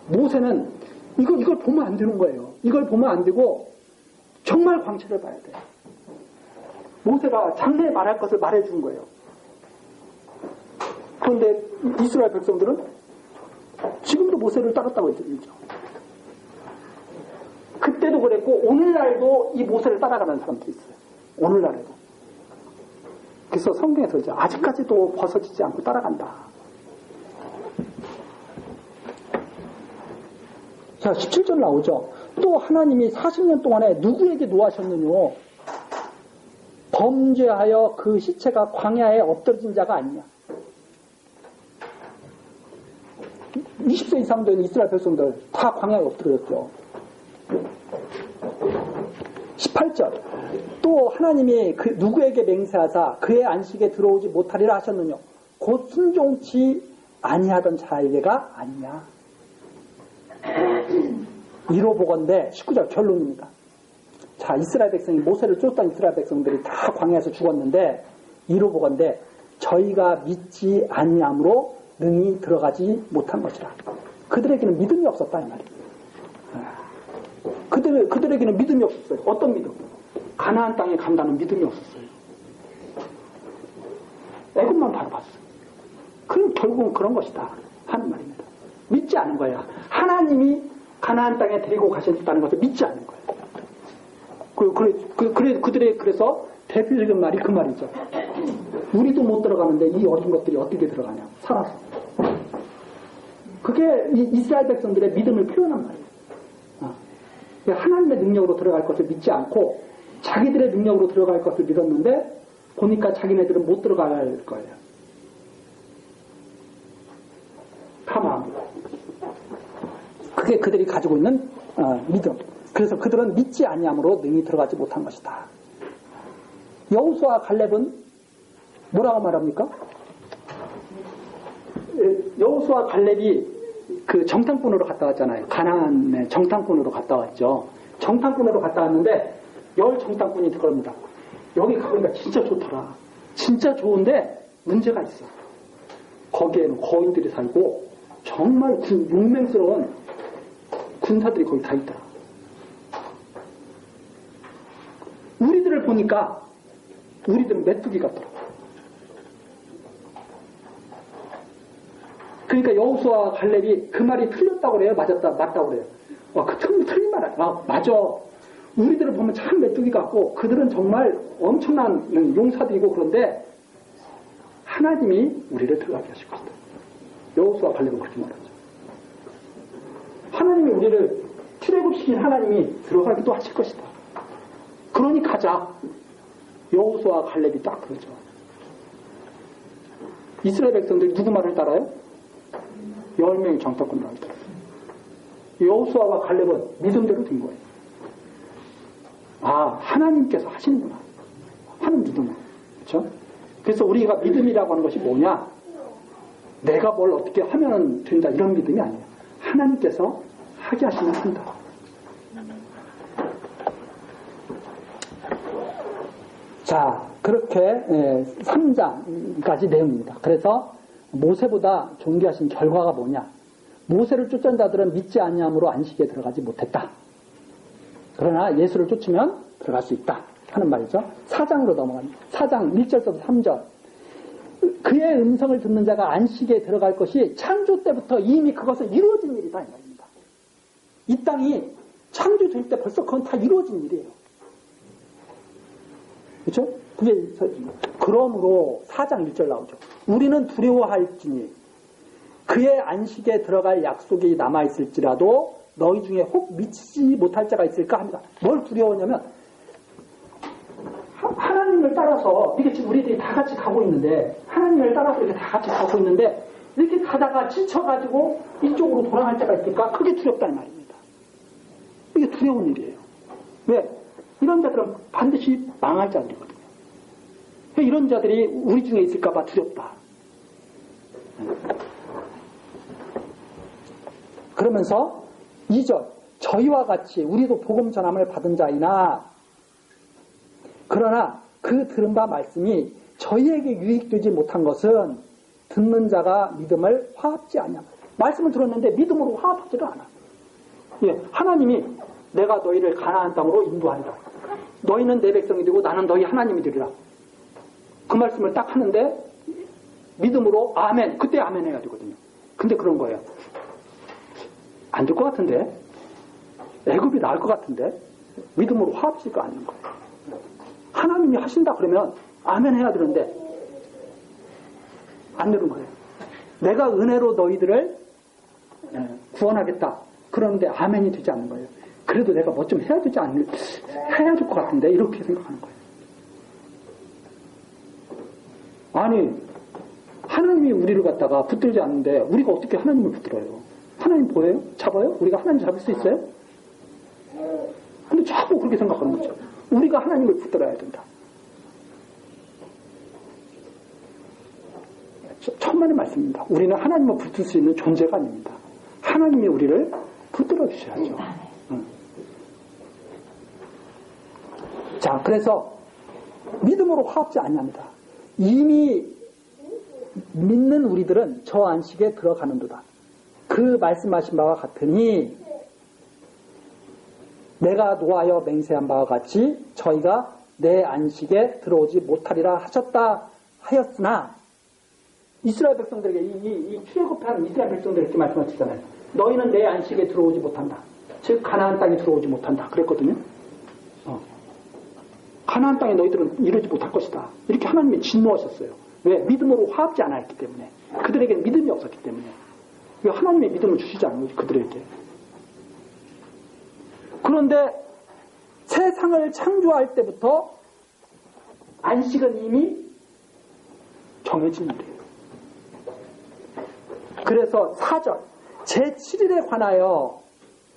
[SPEAKER 1] 모세는 이걸 보면 안 되는 거예요. 이걸 보면 안 되고 정말 광채를 봐야 돼요. 모세가 장래에 말할 것을 말해준 거예요. 그런데 이스라엘 백성들은 지금도 모세를 따랐다고 했죠. 그때도 그랬고 오늘날도 이 모세를 따라가는 사람들이 있어요. 오늘날에도. 그래서 성경에서 이제 아직까지도 벗어지지 않고 따라간다. 자, 17절 나오죠. 또 하나님이 40년 동안에 누구에게 노하셨느냐? 범죄하여 그 시체가 광야에 엎드러진 자가 아니냐. 20세 이상 된 이스라엘 백성들 다 광야에 엎드렸죠. 18절 또 하나님이 그 누구에게 맹세하사 그의 안식에 들어오지 못하리라 하셨느냐. 곧 순종치 아니하던 자에게가 아니냐. 이로 보건대 19절 결론입니다. 자, 이스라엘 백성이 모세를 쫓던 이스라엘 백성들이 다 광야에서 죽었는데 이로 보건대 저희가 믿지 아니함으로 능히 들어가지 못한 것이라. 그들에게는 믿음이 없었다 이 말이에요. 그들에게는 믿음이 없었어요. 어떤 믿음? 가나안 땅에 간다는 믿음이 없었어요. 애굽만 바라봤어요. 그럼 결국은 그런 것이다 하는 말입니다. 믿지 않은 거예요. 하나님이 가나안 땅에 데리고 가셨다는 것을 믿지 않는 거예요. 그래서 대표적인 말이 그 말이죠. 우리도 못 들어가는데 이 어린 것들이 어떻게 들어가냐. 살아서. 그게 이스라엘 백성들의 믿음을 표현한 말이에요. 하나님의 능력으로 들어갈 것을 믿지 않고 자기들의 능력으로 들어갈 것을 믿었는데 보니까 자기네들은 못 들어갈 거예요. 타마합니다. 그게 그들이 가지고 있는 믿음. 그래서 그들은 믿지 아니함으로 능히 들어가지 못한 것이다. 여호수아와 갈렙은 뭐라고 말합니까? 여호수아와 갈렙이 그 정탐꾼으로 갔다 왔잖아요. 가나안의 정탐꾼으로 갔다 왔죠. 정탐꾼으로 갔다 왔는데 열 정탐꾼이 그럽니다. 여기 가보니까 진짜 좋더라. 진짜 좋은데 문제가 있어. 거기에는 거인들이 살고 정말 용맹스러운 군사들이 거기 다 있더라. 우리들을 보니까 우리들은 메뚜기 같더라. 그러니까 여호수아와 갈렙이 그 말이 틀렸다고 그래요? 맞다고 그래요? 그 틀린 말 아니야. 맞아. 우리들을 보면 참 메뚜기 같고 그들은 정말 엄청난 용사들이고 그런데 하나님이 우리를 들어가게 하실 것이다. 여호수아와 갈렙은 그렇게 말하죠. 하나님이 우리를 출애굽시킨 하나님이 들어가기도 하실 것이다. 그러니 가자. 여호수아와 갈렙이 딱 그러죠. 이스라엘 백성들이 누구 말을 따라요? 10명의 정탐꾼 말을 따라요. 여호수아와 갈렙은 믿음대로 된 거예요. 하나님께서 하시는구나 하는 믿음으로. 그렇죠? 그래서 우리가 믿음이라고 하는 것이 뭐냐? 내가 뭘 어떻게 하면 된다 이런 믿음이 아니에요. 하나님께서 하게 하시면 한다. 자, 그렇게 3장까지 내용입니다. 그래서 모세보다 존귀하신 결과가 뭐냐? 모세를 쫓은 자들은 믿지 아니함으로 안식에 들어가지 못했다. 그러나 예수를 쫓으면 들어갈 수 있다 하는 말이죠. 4장으로 넘어갑니다. 4장 1절부터 3절. 그의 음성을 듣는 자가 안식에 들어갈 것이 창조 때부터 이미 그것은 이루어진 일이다 이 말입니다. 이 땅이 창조될 때 벌써 그건 다 이루어진 일이에요. 그렇죠? 그게 그러므로 4장 1절 나오죠. 우리는 두려워할지니 그의 안식에 들어갈 약속이 남아있을지라도 너희 중에 혹 미치지 못할 자가 있을까 합니다. 뭘 두려워하냐면 하나님을 따라서 이게 지금 우리들이 다 같이 가고 있는데 하나님을 따라서 이렇게 다 같이 가고 있는데 이렇게 가다가 지쳐가지고 이쪽으로 돌아갈 자가 있을까? 그게 두렵다는 말입니다. 이게 두려운 일이에요. 왜? 이런 자들은 반드시 망할 자들이거든요. 이런 자들이 우리 중에 있을까봐 두렵다. 그러면서 2절 저희와 같이 우리도 복음 전함을 받은 자이나 그러나 그 들은 바 말씀이 저희에게 유익되지 못한 것은 듣는 자가 믿음을 화합지 않냐. 말씀을 들었는데 믿음으로 화합하지를 않아. 하나님이 내가 너희를 가나안 땅으로 인도하리라. 너희는 내 백성이 되고 나는 너희 하나님이 되리라. 그 말씀을 딱 하는데 믿음으로 아멘. 그때 아멘 해야 되거든요. 근데 그런 거예요. 안 될 것 같은데 애굽이 나을 것 같은데 믿음으로 화합지가 않는 거예요. 하나님이 하신다 그러면 아멘 해야 되는데 안 되는 거예요. 내가 은혜로 너희들을 구원하겠다. 그런데 아멘이 되지 않는 거예요. 그래도 내가 뭐 좀 해야 될 것 같은데 이렇게 생각하는 거예요. 아니 하나님이 우리를 갖다가 붙들지 않는데 우리가 어떻게 하나님을 붙들어요? 하나님 보여요? 잡아요? 우리가 하나님 잡을 수 있어요? 근데 자꾸 그렇게 생각하는 거죠. 우리가 하나님을 붙들어야 된다. 천만의 말씀입니다. 우리는 하나님을 붙들 수 있는 존재가 아닙니다. 하나님이 우리를 붙들어 주셔야죠. 자, 그래서 믿음으로 화합지 아니합니다. 이미 믿는 우리들은 저 안식에 들어가는도다. 그 말씀하신 바와 같으니 내가 노하여 맹세한 바와 같이 저희가 내 안식에 들어오지 못하리라 하셨다 하였으나 이스라엘 백성들에게 이 출애굽한 이스라엘 백성들에게 이렇게 말씀하시잖아요. 너희는 내 안식에 들어오지 못한다. 즉 가나안 땅에 들어오지 못한다. 그랬거든요. 가나안 땅에 너희들은 이루지 못할 것이다. 이렇게 하나님이 진노하셨어요. 왜? 믿음으로 화합지 않았기 때문에. 그들에게는 믿음이 없었기 때문에. 왜 하나님의 믿음을 주시지 않는 거지 그들에게. 그런데 세상을 창조할 때부터 안식은 이미 정해진 일이에요. 그래서 4절 제7일에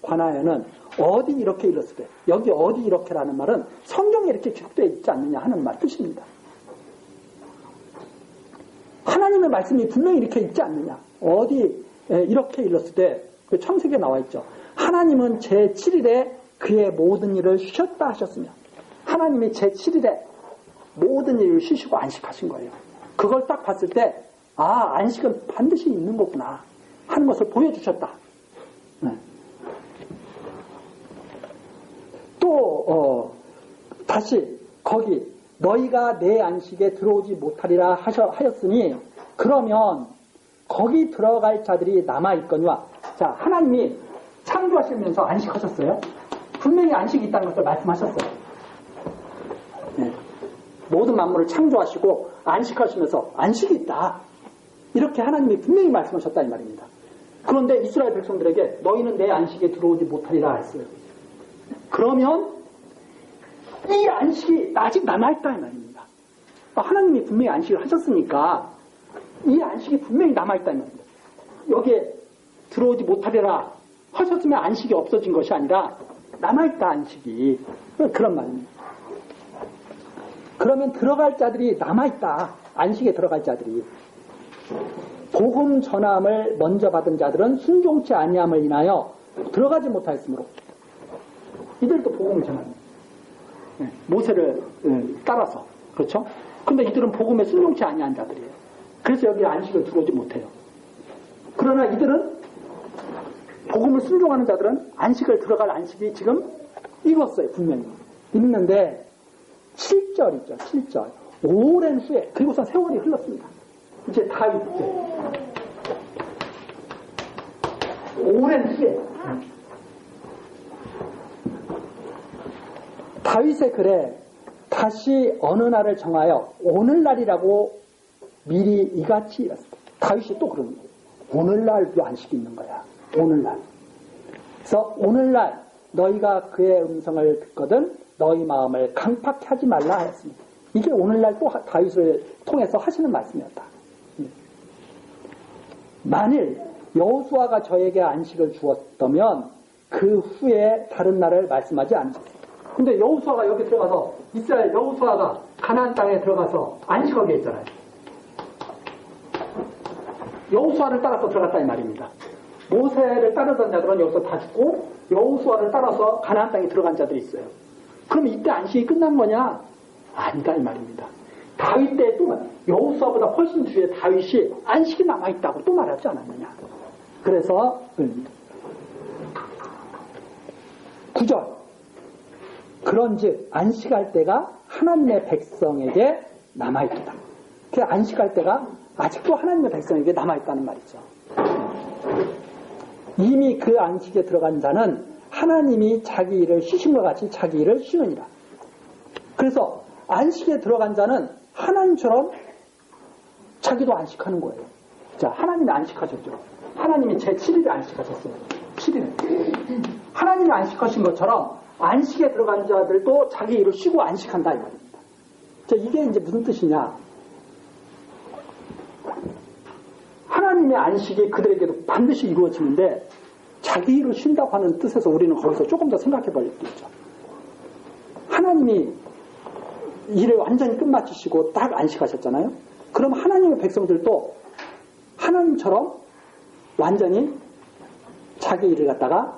[SPEAKER 1] 관하여는 어디 이렇게 일렀을 때 여기 어디 이렇게라는 말은 성경에 이렇게 기록되어 있지 않느냐 하는 말 뜻입니다. 하나님의 말씀이 분명히 이렇게 있지 않느냐. 어디 이렇게 일렀을 때 그 창세기에 나와 있죠. 하나님은 제7일에 그의 모든 일을 쉬었다 하셨으며 하나님이 제7일에 모든 일을 쉬시고 안식하신 거예요. 그걸 딱 봤을 때 안식은 반드시 있는 거구나 하는 것을 보여주셨다. 또 다시 거기 너희가 내 안식에 들어오지 못하리라 하였으니 그러면 거기 들어갈 자들이 남아있거니와. 자, 하나님이 창조하시면서 안식하셨어요. 분명히 안식이 있다는 것을 말씀하셨어요. 네. 모든 만물을 창조하시고 안식하시면서 안식이 있다. 이렇게 하나님이 분명히 말씀하셨다 이 말입니다. 그런데 이스라엘 백성들에게 너희는 내 안식에 들어오지 못하리라 했어요. 그러면 이 안식이 아직 남아있다 이 말입니다. 하나님이 분명히 안식을 하셨으니까 이 안식이 분명히 남아있다 이 말입니다. 여기에 들어오지 못하리라 하셨으면 안식이 없어진 것이 아니라 남아있다 안식이. 그런 말입니다. 그러면 들어갈 자들이 남아있다. 안식에 들어갈 자들이. 복음 전함을 먼저 받은 자들은 순종치 아니함을 인하여 들어가지 못하였으므로. 이들도 복음을 전합니다. 모세를 따라서. 그렇죠? 근데 이들은 복음에 순종치 아니한 자들이에요. 그래서 여기 안식을 들어오지 못해요. 그러나 이들은 복음을 순종하는 자들은 안식을 들어갈 안식이 지금 이뤘어요. 분명히. 있는데 7절이죠. 7절. 오랜 후에 그리고선 세월이 흘렀습니다. 이제 다윗 때. 오랜 후에 다윗의 글에 다시 어느 날을 정하여 오늘날이라고 미리 이같이 이랬습니다. 다윗이 또 그런 거예요. 오늘날도 안식이 있는 거야. 오늘날. 그래서 오늘날 너희가 그의 음성을 듣거든 너희 마음을 강팍히 하지 말라 하였습니다. 이게 오늘날 또 다윗을 통해서 하시는 말씀이었다. 만일 여호수아가 저에게 안식을 주었다면 그 후에 다른 날을 말씀하지 않으셨습니다. 근데 여호수아가 여기 들어가서 이스라엘 여호수아가 가나안 땅에 들어가서 안식하게 했잖아요. 여호수아를 따라서 들어갔다 이 말입니다. 모세를 따르던 자들은 여기서 다 죽고 여호수아를 따라서 가나안 땅에 들어간 자들이 있어요. 그럼 이때 안식이 끝난 거냐? 아니다 이 말입니다. 다윗 때 또 여호수아보다 훨씬 뒤에 다윗이 안식이 남아있다고 또 말하지 않았느냐. 그래서 9절 그런즉 안식할 때가 하나님의 백성에게 남아있다. 그 안식할 때가 아직도 하나님의 백성에게 남아있다는 말이죠. 이미 그 안식에 들어간 자는 하나님이 자기 일을 쉬신 것 같이 자기 일을 쉬느니라. 그래서 안식에 들어간 자는 하나님처럼 자기도 안식하는 거예요. 자, 하나님이 안식하셨죠. 하나님이 제7일에 안식하셨어요. 7일에. 하나님이 안식하신 것처럼 안식에 들어간 자들도 자기 일을 쉬고 안식한다 이 말입니다. 자, 이게 이제 무슨 뜻이냐? 하나님의 안식이 그들에게도 반드시 이루어지는데 자기 일을 쉰다고 하는 뜻에서 우리는 거기서 조금 더 생각해 볼 수 있죠. 하나님이 일을 완전히 끝마치시고 딱 안식하셨잖아요. 그럼 하나님의 백성들도 하나님처럼 완전히 자기 일을 갖다가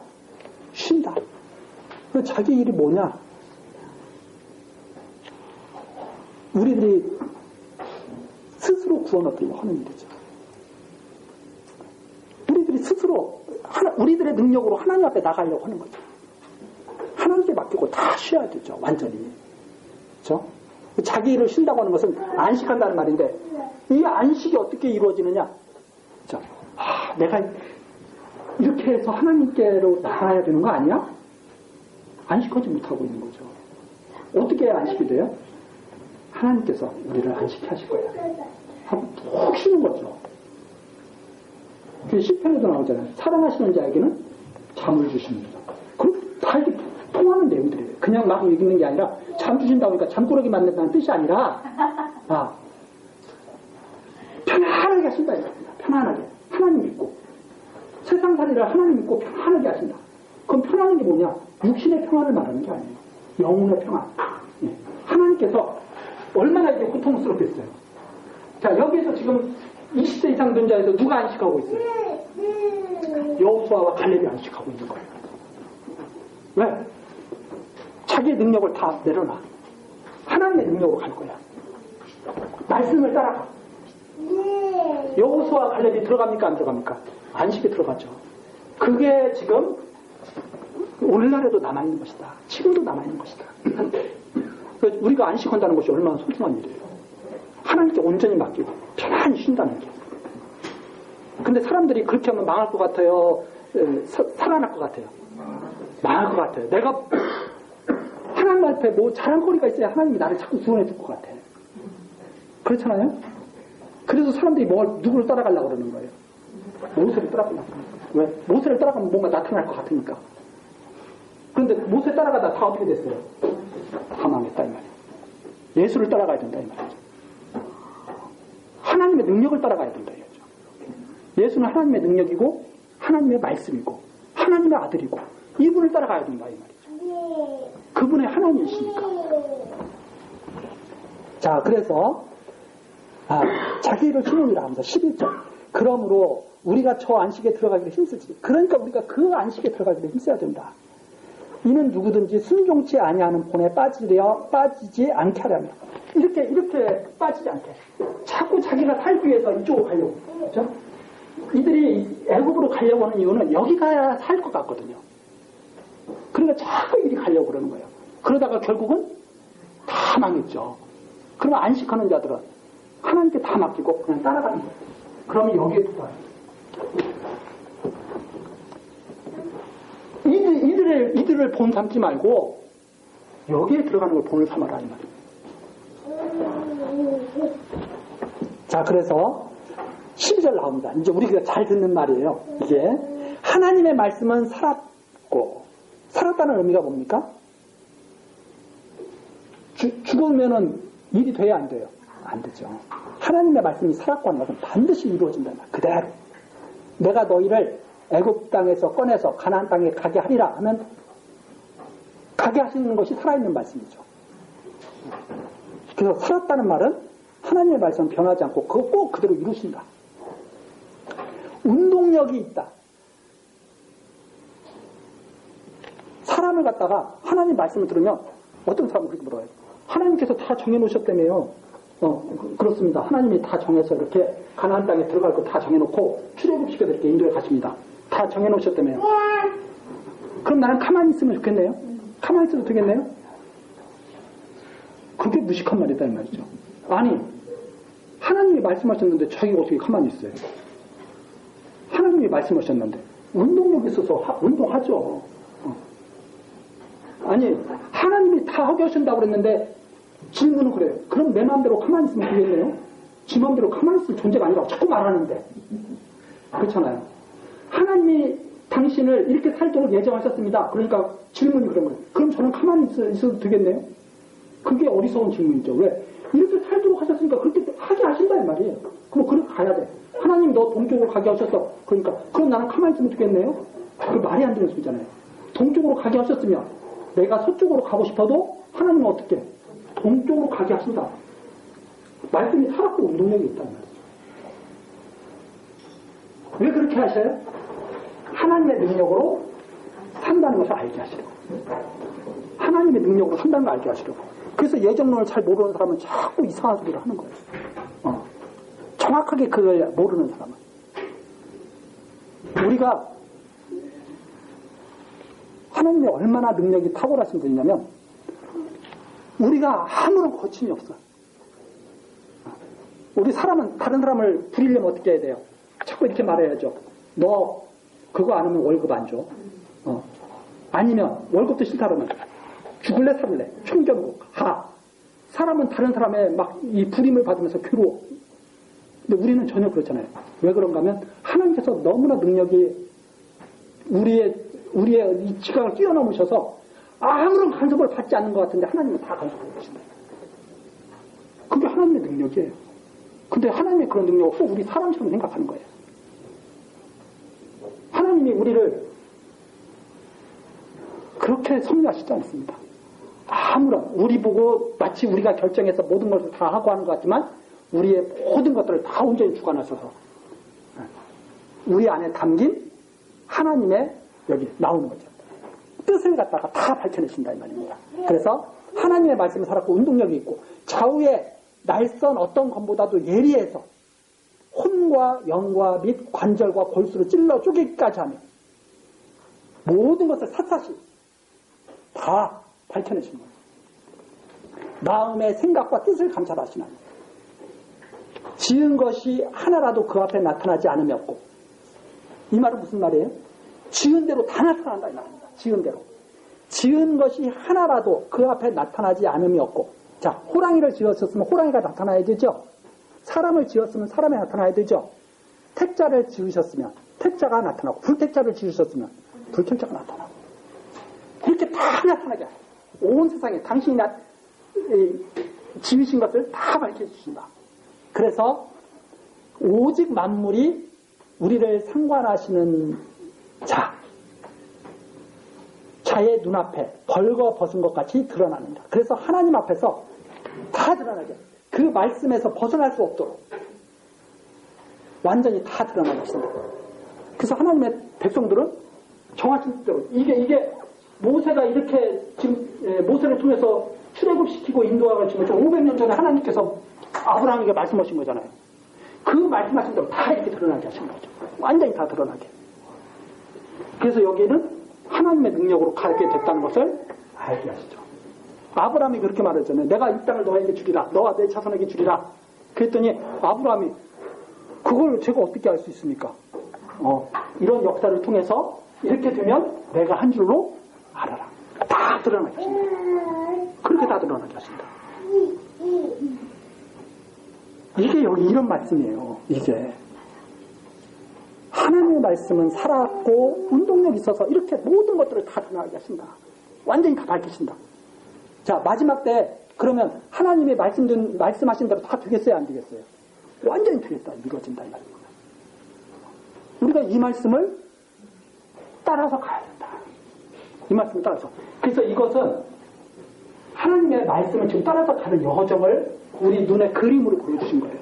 [SPEAKER 1] 쉰다. 그 자기 일이 뭐냐? 우리들이 스스로 구원하려고 하는 일이죠. 우리들이 스스로 우리들의 능력으로 하나님 앞에 나가려고 하는 거죠. 하나님께 맡기고 다 쉬어야 되죠. 완전히. 그렇죠? 자기 일을 쉰다고 하는 것은 안식한다는 말인데 이 안식이 어떻게 이루어지느냐? 그렇죠? 내가 이렇게 해서 하나님께로 나가야 되는 거 아니야? 안식하지 못하고 있는 거죠. 어떻게 해야 안식이 돼요? 하나님께서 우리를 안식해 하실 거예요. 하고 푹 쉬는 거죠. 시편에도 나오잖아요. 사랑하시는 자에게는 잠을 주십니다. 그럼 다 이렇게 통하는 내용들이에요. 그냥 막 읽는 게 아니라 잠 주신다고 하니까 잠꾸러기 만든다는 뜻이 아니라 편안하게 하신다. 편안하게. 하나님 믿고 세상살이를 하나님 믿고 편안하게 하신다. 그럼 편안한 게 뭐냐? 육신의 평안을 말하는 게 아니에요. 영혼의 평안. 하나님께서 얼마나 이게 고통스럽겠어요. 자, 여기에서 지금 20세 이상 된 자에서 누가 안식하고 있어요? 여호수아와 갈렙이 안식하고 있는 거예요. 왜? 자기의 능력을 다 내려놔. 하나님의 능력으로 갈 거야. 말씀을 따라가. 여호수아와 갈렙이 들어갑니까? 안 들어갑니까? 안식에 들어가죠. 그게 지금 오늘날에도 남아있는 것이다. 지금도 남아있는 것이다. 우리가 안식한다는 것이 얼마나 소중한 일이에요. 하나님께 온전히 맡기고 편안히 쉰다는 게. 근데 사람들이 그렇게 하면 망할 것 같아요? 살아날 것 같아요? 망할 것 같아요. 내가 하나님 앞에 뭐 자랑거리가 있어야 하나님이 나를 자꾸 구원해 줄 것 같아. 그렇잖아요? 그래서 사람들이 누구를 따라가려고 그러는 거예요? 모세를 따라가려고. 왜? 모세를 따라가면 뭔가 나타날 것 같으니까. 그런데 모세 따라가다 다 어떻게 됐어요? 다 망했다 이 말이에요. 예수를 따라가야 된다 이 말이죠. 하나님의 능력을 따라가야 된다 이거죠. 예수는 하나님의 능력이고 하나님의 말씀이고 하나님의 아들이고 이분을 따라가야 된다 이 말이죠. 그분의 하나님이시니까. 자, 그래서 자기를 신용이라 하면서 11절. 그러므로 우리가 저 안식에 들어가기를 힘쓰지. 그러니까 우리가 그 안식에 들어가기를 힘써야 된다. 이는 누구든지 순종치 아니하는 본에 빠지지 않게 하려면 이렇게 빠지지 않게 자꾸 자기가 살기 위해서 이쪽으로 가려고. 그렇죠? 이들이 애굽으로 가려고 하는 이유는 여기 가야 살 것 같거든요. 그러니까 자꾸 이리 가려고 그러는 거예요. 그러다가 결국은 다 망했죠. 그러면 안식하는 자들은 하나님께 다 맡기고 그냥 따라가는 거예요. 그러면 여기에 들어와요. 이들을 본 삼지 말고 여기에 들어가는 걸 본을 삼아라 이 말이에요. 자, 그래서 12절 나옵니다. 이제 우리가 잘 듣는 말이에요. 이게 하나님의 말씀은 살았고 살았다는 의미가 뭡니까? 죽으면은 일이 돼야 안 돼요? 안 되죠. 하나님의 말씀이 살았고 하는 것은 반드시 이루어진다. 그대로 내가 너희를 애굽 땅에서 꺼내서 가나안 땅에 가게 하리라 하면 가게 하시는 것이 살아있는 말씀이죠. 그래서 살았다는 말은 하나님의 말씀은 변하지 않고 그거 꼭 그대로 이루신다. 운동력이 있다. 사람을 갖다가 하나님 말씀을 들으면 어떤 사람은 그렇게 물어요. 하나님께서 다 정해놓으셨다며요. 그렇습니다. 하나님이 다 정해서 이렇게 가나안 땅에 들어갈 거 다 정해놓고 출애굽시켜 이렇게 인도에 가십니다. 다 정해놓으셨다며요. 그럼 나는 가만히 있으면 좋겠네요. 가만히 있어도 되겠네요. 그게 무식한 말이다 이 말이죠. 아니 하나님이 말씀하셨는데 자기가 어떻게 가만히 있어요? 하나님이 말씀하셨는데 운동력이 있어서 운동하죠. 아니 하나님이 다 하게 하신다고 그랬는데 질문은 그래요. 그럼 내 마음대로 가만히 있으면 되겠네요? 지 마음대로 가만히 있을 존재가 아니라고 자꾸 말하는데 그렇잖아요. 하나님이 당신을 이렇게 살도록 예정하셨습니다. 그러니까 질문이 그런 거예요. 그럼 저는 가만히 있어도 되겠네요? 그게 어리석은 질문이죠. 왜? 이렇게 살도록 하셨으니까 그렇게 하게 하신다 이 말이에요. 그럼 그렇게 가야 돼. 하나님 너 동쪽으로 가게 하셨어. 그러니까 그럼 나는 가만히 있으면 되겠네요? 그 말이 안 되는 소리잖아요. 동쪽으로 가게 하셨으면 내가 서쪽으로 가고 싶어도 하나님은 어떻게 해? 동쪽으로 가게 하신다. 말씀이 살았고 운동력이 있단 말이에요. 왜 그렇게 하셔요? 하나님의 능력으로 산다는 것을 알게 하시려고. 하나님의 능력으로 산다는 걸 알게 하시려고. 그래서 예정론을 잘 모르는 사람은 자꾸 이상한 소리를 하는 거예요. 정확하게 그걸 모르는 사람은. 우리가 하나님의 얼마나 능력이 탁월하신 분이냐면 우리가 아무런 거침이 없어. 우리 사람은 다른 사람을 부리려면 어떻게 해야 돼요? 자꾸 이렇게 말해야죠. 너 그거 안 하면 월급 안 줘. 아니면 월급도 싫다 그러면 죽을래 살래 총경고 가. 사람은 다른 사람의 막 이 부림을 받으면서 괴로워. 근데 우리는 전혀 그렇잖아요. 왜 그런가 하면 하나님께서 너무나 능력이 우리의 이 지각을 뛰어넘으셔서 아무런 간섭을 받지 않는 것 같은데 하나님은 다 간섭을 하신다. 그게 하나님의 능력이에요. 근데 하나님의 그런 능력을 꼭 우리 사람처럼 생각하는 거예요. 하나님이 우리를 그렇게 섭리하시지 않습니다. 아무런 우리 보고 마치 우리가 결정해서 모든 것을 다 하고 하는 것 같지만 우리의 모든 것들을 다 온전히 주관하셔서 우리 안에 담긴 하나님의 여기 나오는 거죠. 뜻을 갖다가 다 밝혀내신다 이 말입니다. 그래서 하나님의 말씀이 살았고 운동력이 있고 좌우에 날선 어떤 것보다도 예리해서 혼과 영과 및 관절과 골수를 찔러 쪼개기까지 하며 모든 것을 샅샅이 다 밝혀내신 거예요. 마음의 생각과 뜻을 감찰하시나니 지은 것이 하나라도 그 앞에 나타나지 않음이 없고 이 말은 무슨 말이에요? 지은 대로 다 나타난다 이 말입니다. 지은 대로. 지은 것이 하나라도 그 앞에 나타나지 않음이 없고, 자, 호랑이를 지었었으면 호랑이가 나타나야 되죠. 사람을 지었으면 사람이 나타나야 되죠. 택자를 지으셨으면 택자가 나타나고, 불택자를 지으셨으면 불택자가 나타나고, 그렇게 다 나타나게 해요. 온 세상에 당신이 지으신 것을 다 밝혀주신다. 그래서 오직 만물이 우리를 상관하시는 자의 눈앞에 벌거벗은 것 같이 드러나는다. 그래서 하나님 앞에서 다 드러나게, 그 말씀에서 벗어날 수 없도록 완전히 다 드러나게 하신다. 그래서 하나님의 백성들은 정하신 뜻대로 이게 모세가 이렇게 지금 모세를 통해서 출애굽시키고 인도하시고 500년 전에 하나님께서 아브라함에게 말씀하신 거잖아요. 그 말씀하신 대로 다 이렇게 드러나게 하신 거죠. 완전히 다 드러나게. 그래서 여기는 하나님의 능력으로 가게 됐다는 것을 알게 하시죠. 아브라함이 그렇게 말했잖아요. 내가 이 땅을 너에게 주리라. 너와 내 자손에게 주리라. 그랬더니 아브라함이 그걸 제가 어떻게 알 수 있습니까? 이런 역사를 통해서 이렇게 되면 내가 한 줄로 알아라. 다 드러나게 하신다. 그렇게 다 드러나게 하신다. 이게 여기 이런 말씀이에요. 이게 하나님의 말씀은 살아있고 운동력이 있어서 이렇게 모든 것들을 다 드러나게 하신다. 완전히 다 밝히신다. 자, 마지막 때 그러면 하나님이 말씀하신 대로 다 되겠어요? 안 되겠어요? 완전히 되겠다. 이루어진다. 이 말입니다. 우리가 이 말씀을 따라서 가야 된다. 이 말씀을 따라서. 그래서 이것은 하나님의 말씀을 지금 따라서 가는 여정을 우리 눈에 그림으로 보여주신 거예요.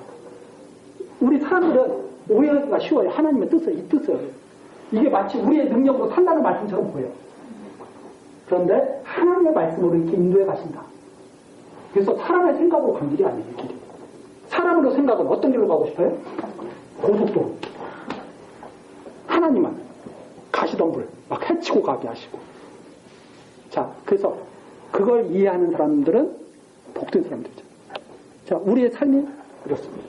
[SPEAKER 1] 우리 사람들은 오해하기가 쉬워요. 하나님의 뜻을, 이 뜻을. 이게 마치 우리의 능력으로 산다는 말씀처럼 보여요. 그런데 하나님의 말씀으로 이렇게 인도해 가신다. 그래서 사람의 생각으로 간 길이 아니에요. 길이. 사람으로 생각은 어떤 길로 가고 싶어요? 고속도로. 하나님은 가시던 불 막 헤치고 가게 하시고. 자, 그래서 그걸 이해하는 사람들은 복된 사람들이죠. 자, 우리의 삶이 그렇습니다.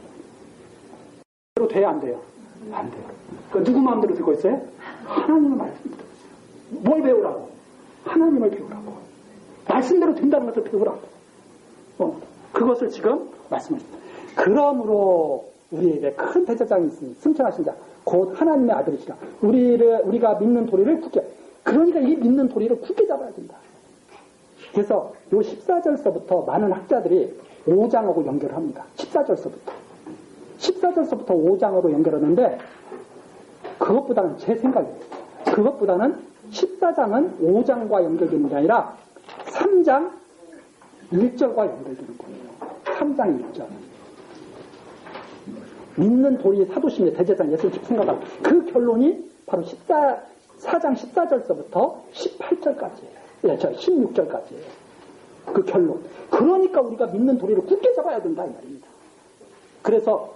[SPEAKER 1] 대로 돼야 안 돼요? 안 돼요. 그러니까 누구 마음대로 듣고 있어요? 하나님의 말씀입니다. 뭘 배우라고? 하나님을 배우라고. 말씀대로 된다는 것을 배우라고. 그것을 지금 말씀하십니다. 그러므로 우리에게 큰 대제사장이 있으니 승천하신 자 곧 하나님의 아들이시라. 우리가 믿는 도리를 굳게, 그러니까 이 믿는 도리를 굳게 잡아야 된다. 그래서 요 14절서부터 많은 학자들이 5장하고 연결을 합니다. 14절서부터 5장으로 연결하는데, 그것보다는 제 생각이에요. 그것보다는 14장은 5장과 연결되는 게 아니라 3장 1절과 연결되는 거예요. 3장 1절. 믿는 도리 사도심의 대제사장 예수를 생각하고, 그 결론이 바로 4장 14절서부터 18절까지예요. 16절까지예요. 그 결론. 그러니까 우리가 믿는 도리를 굳게 잡아야 된다 이 말입니다. 그래서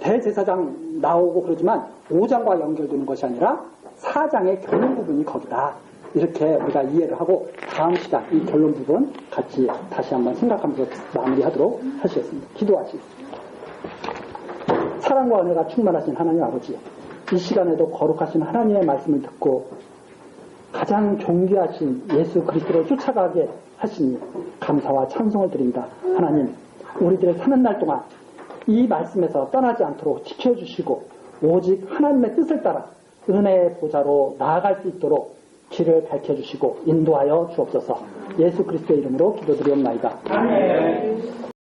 [SPEAKER 1] 대제사장 나오고 그러지만 5장과 연결되는 것이 아니라 4장의 결론 부분이 거기다. 이렇게 우리가 이해를 하고 다음 시간 이 결론 부분 같이 다시 한번 생각하면서 마무리하도록 하시겠습니다. 기도하시겠습니다. 사랑과 은혜가 충만하신 하나님 아버지, 이 시간에도 거룩하신 하나님의 말씀을 듣고 가장 존귀하신 예수 그리스도를 쫓아가게 하시니 감사와 찬송을 드립니다. 하나님, 우리들 사는 날 동안 이 말씀에서 떠나지 않도록 지켜주시고 오직 하나님의 뜻을 따라 은혜의 보좌로 나아갈 수 있도록 길을 밝혀주시고 인도하여 주옵소서. 예수 그리스도의 이름으로 기도드리옵나이다. 아멘.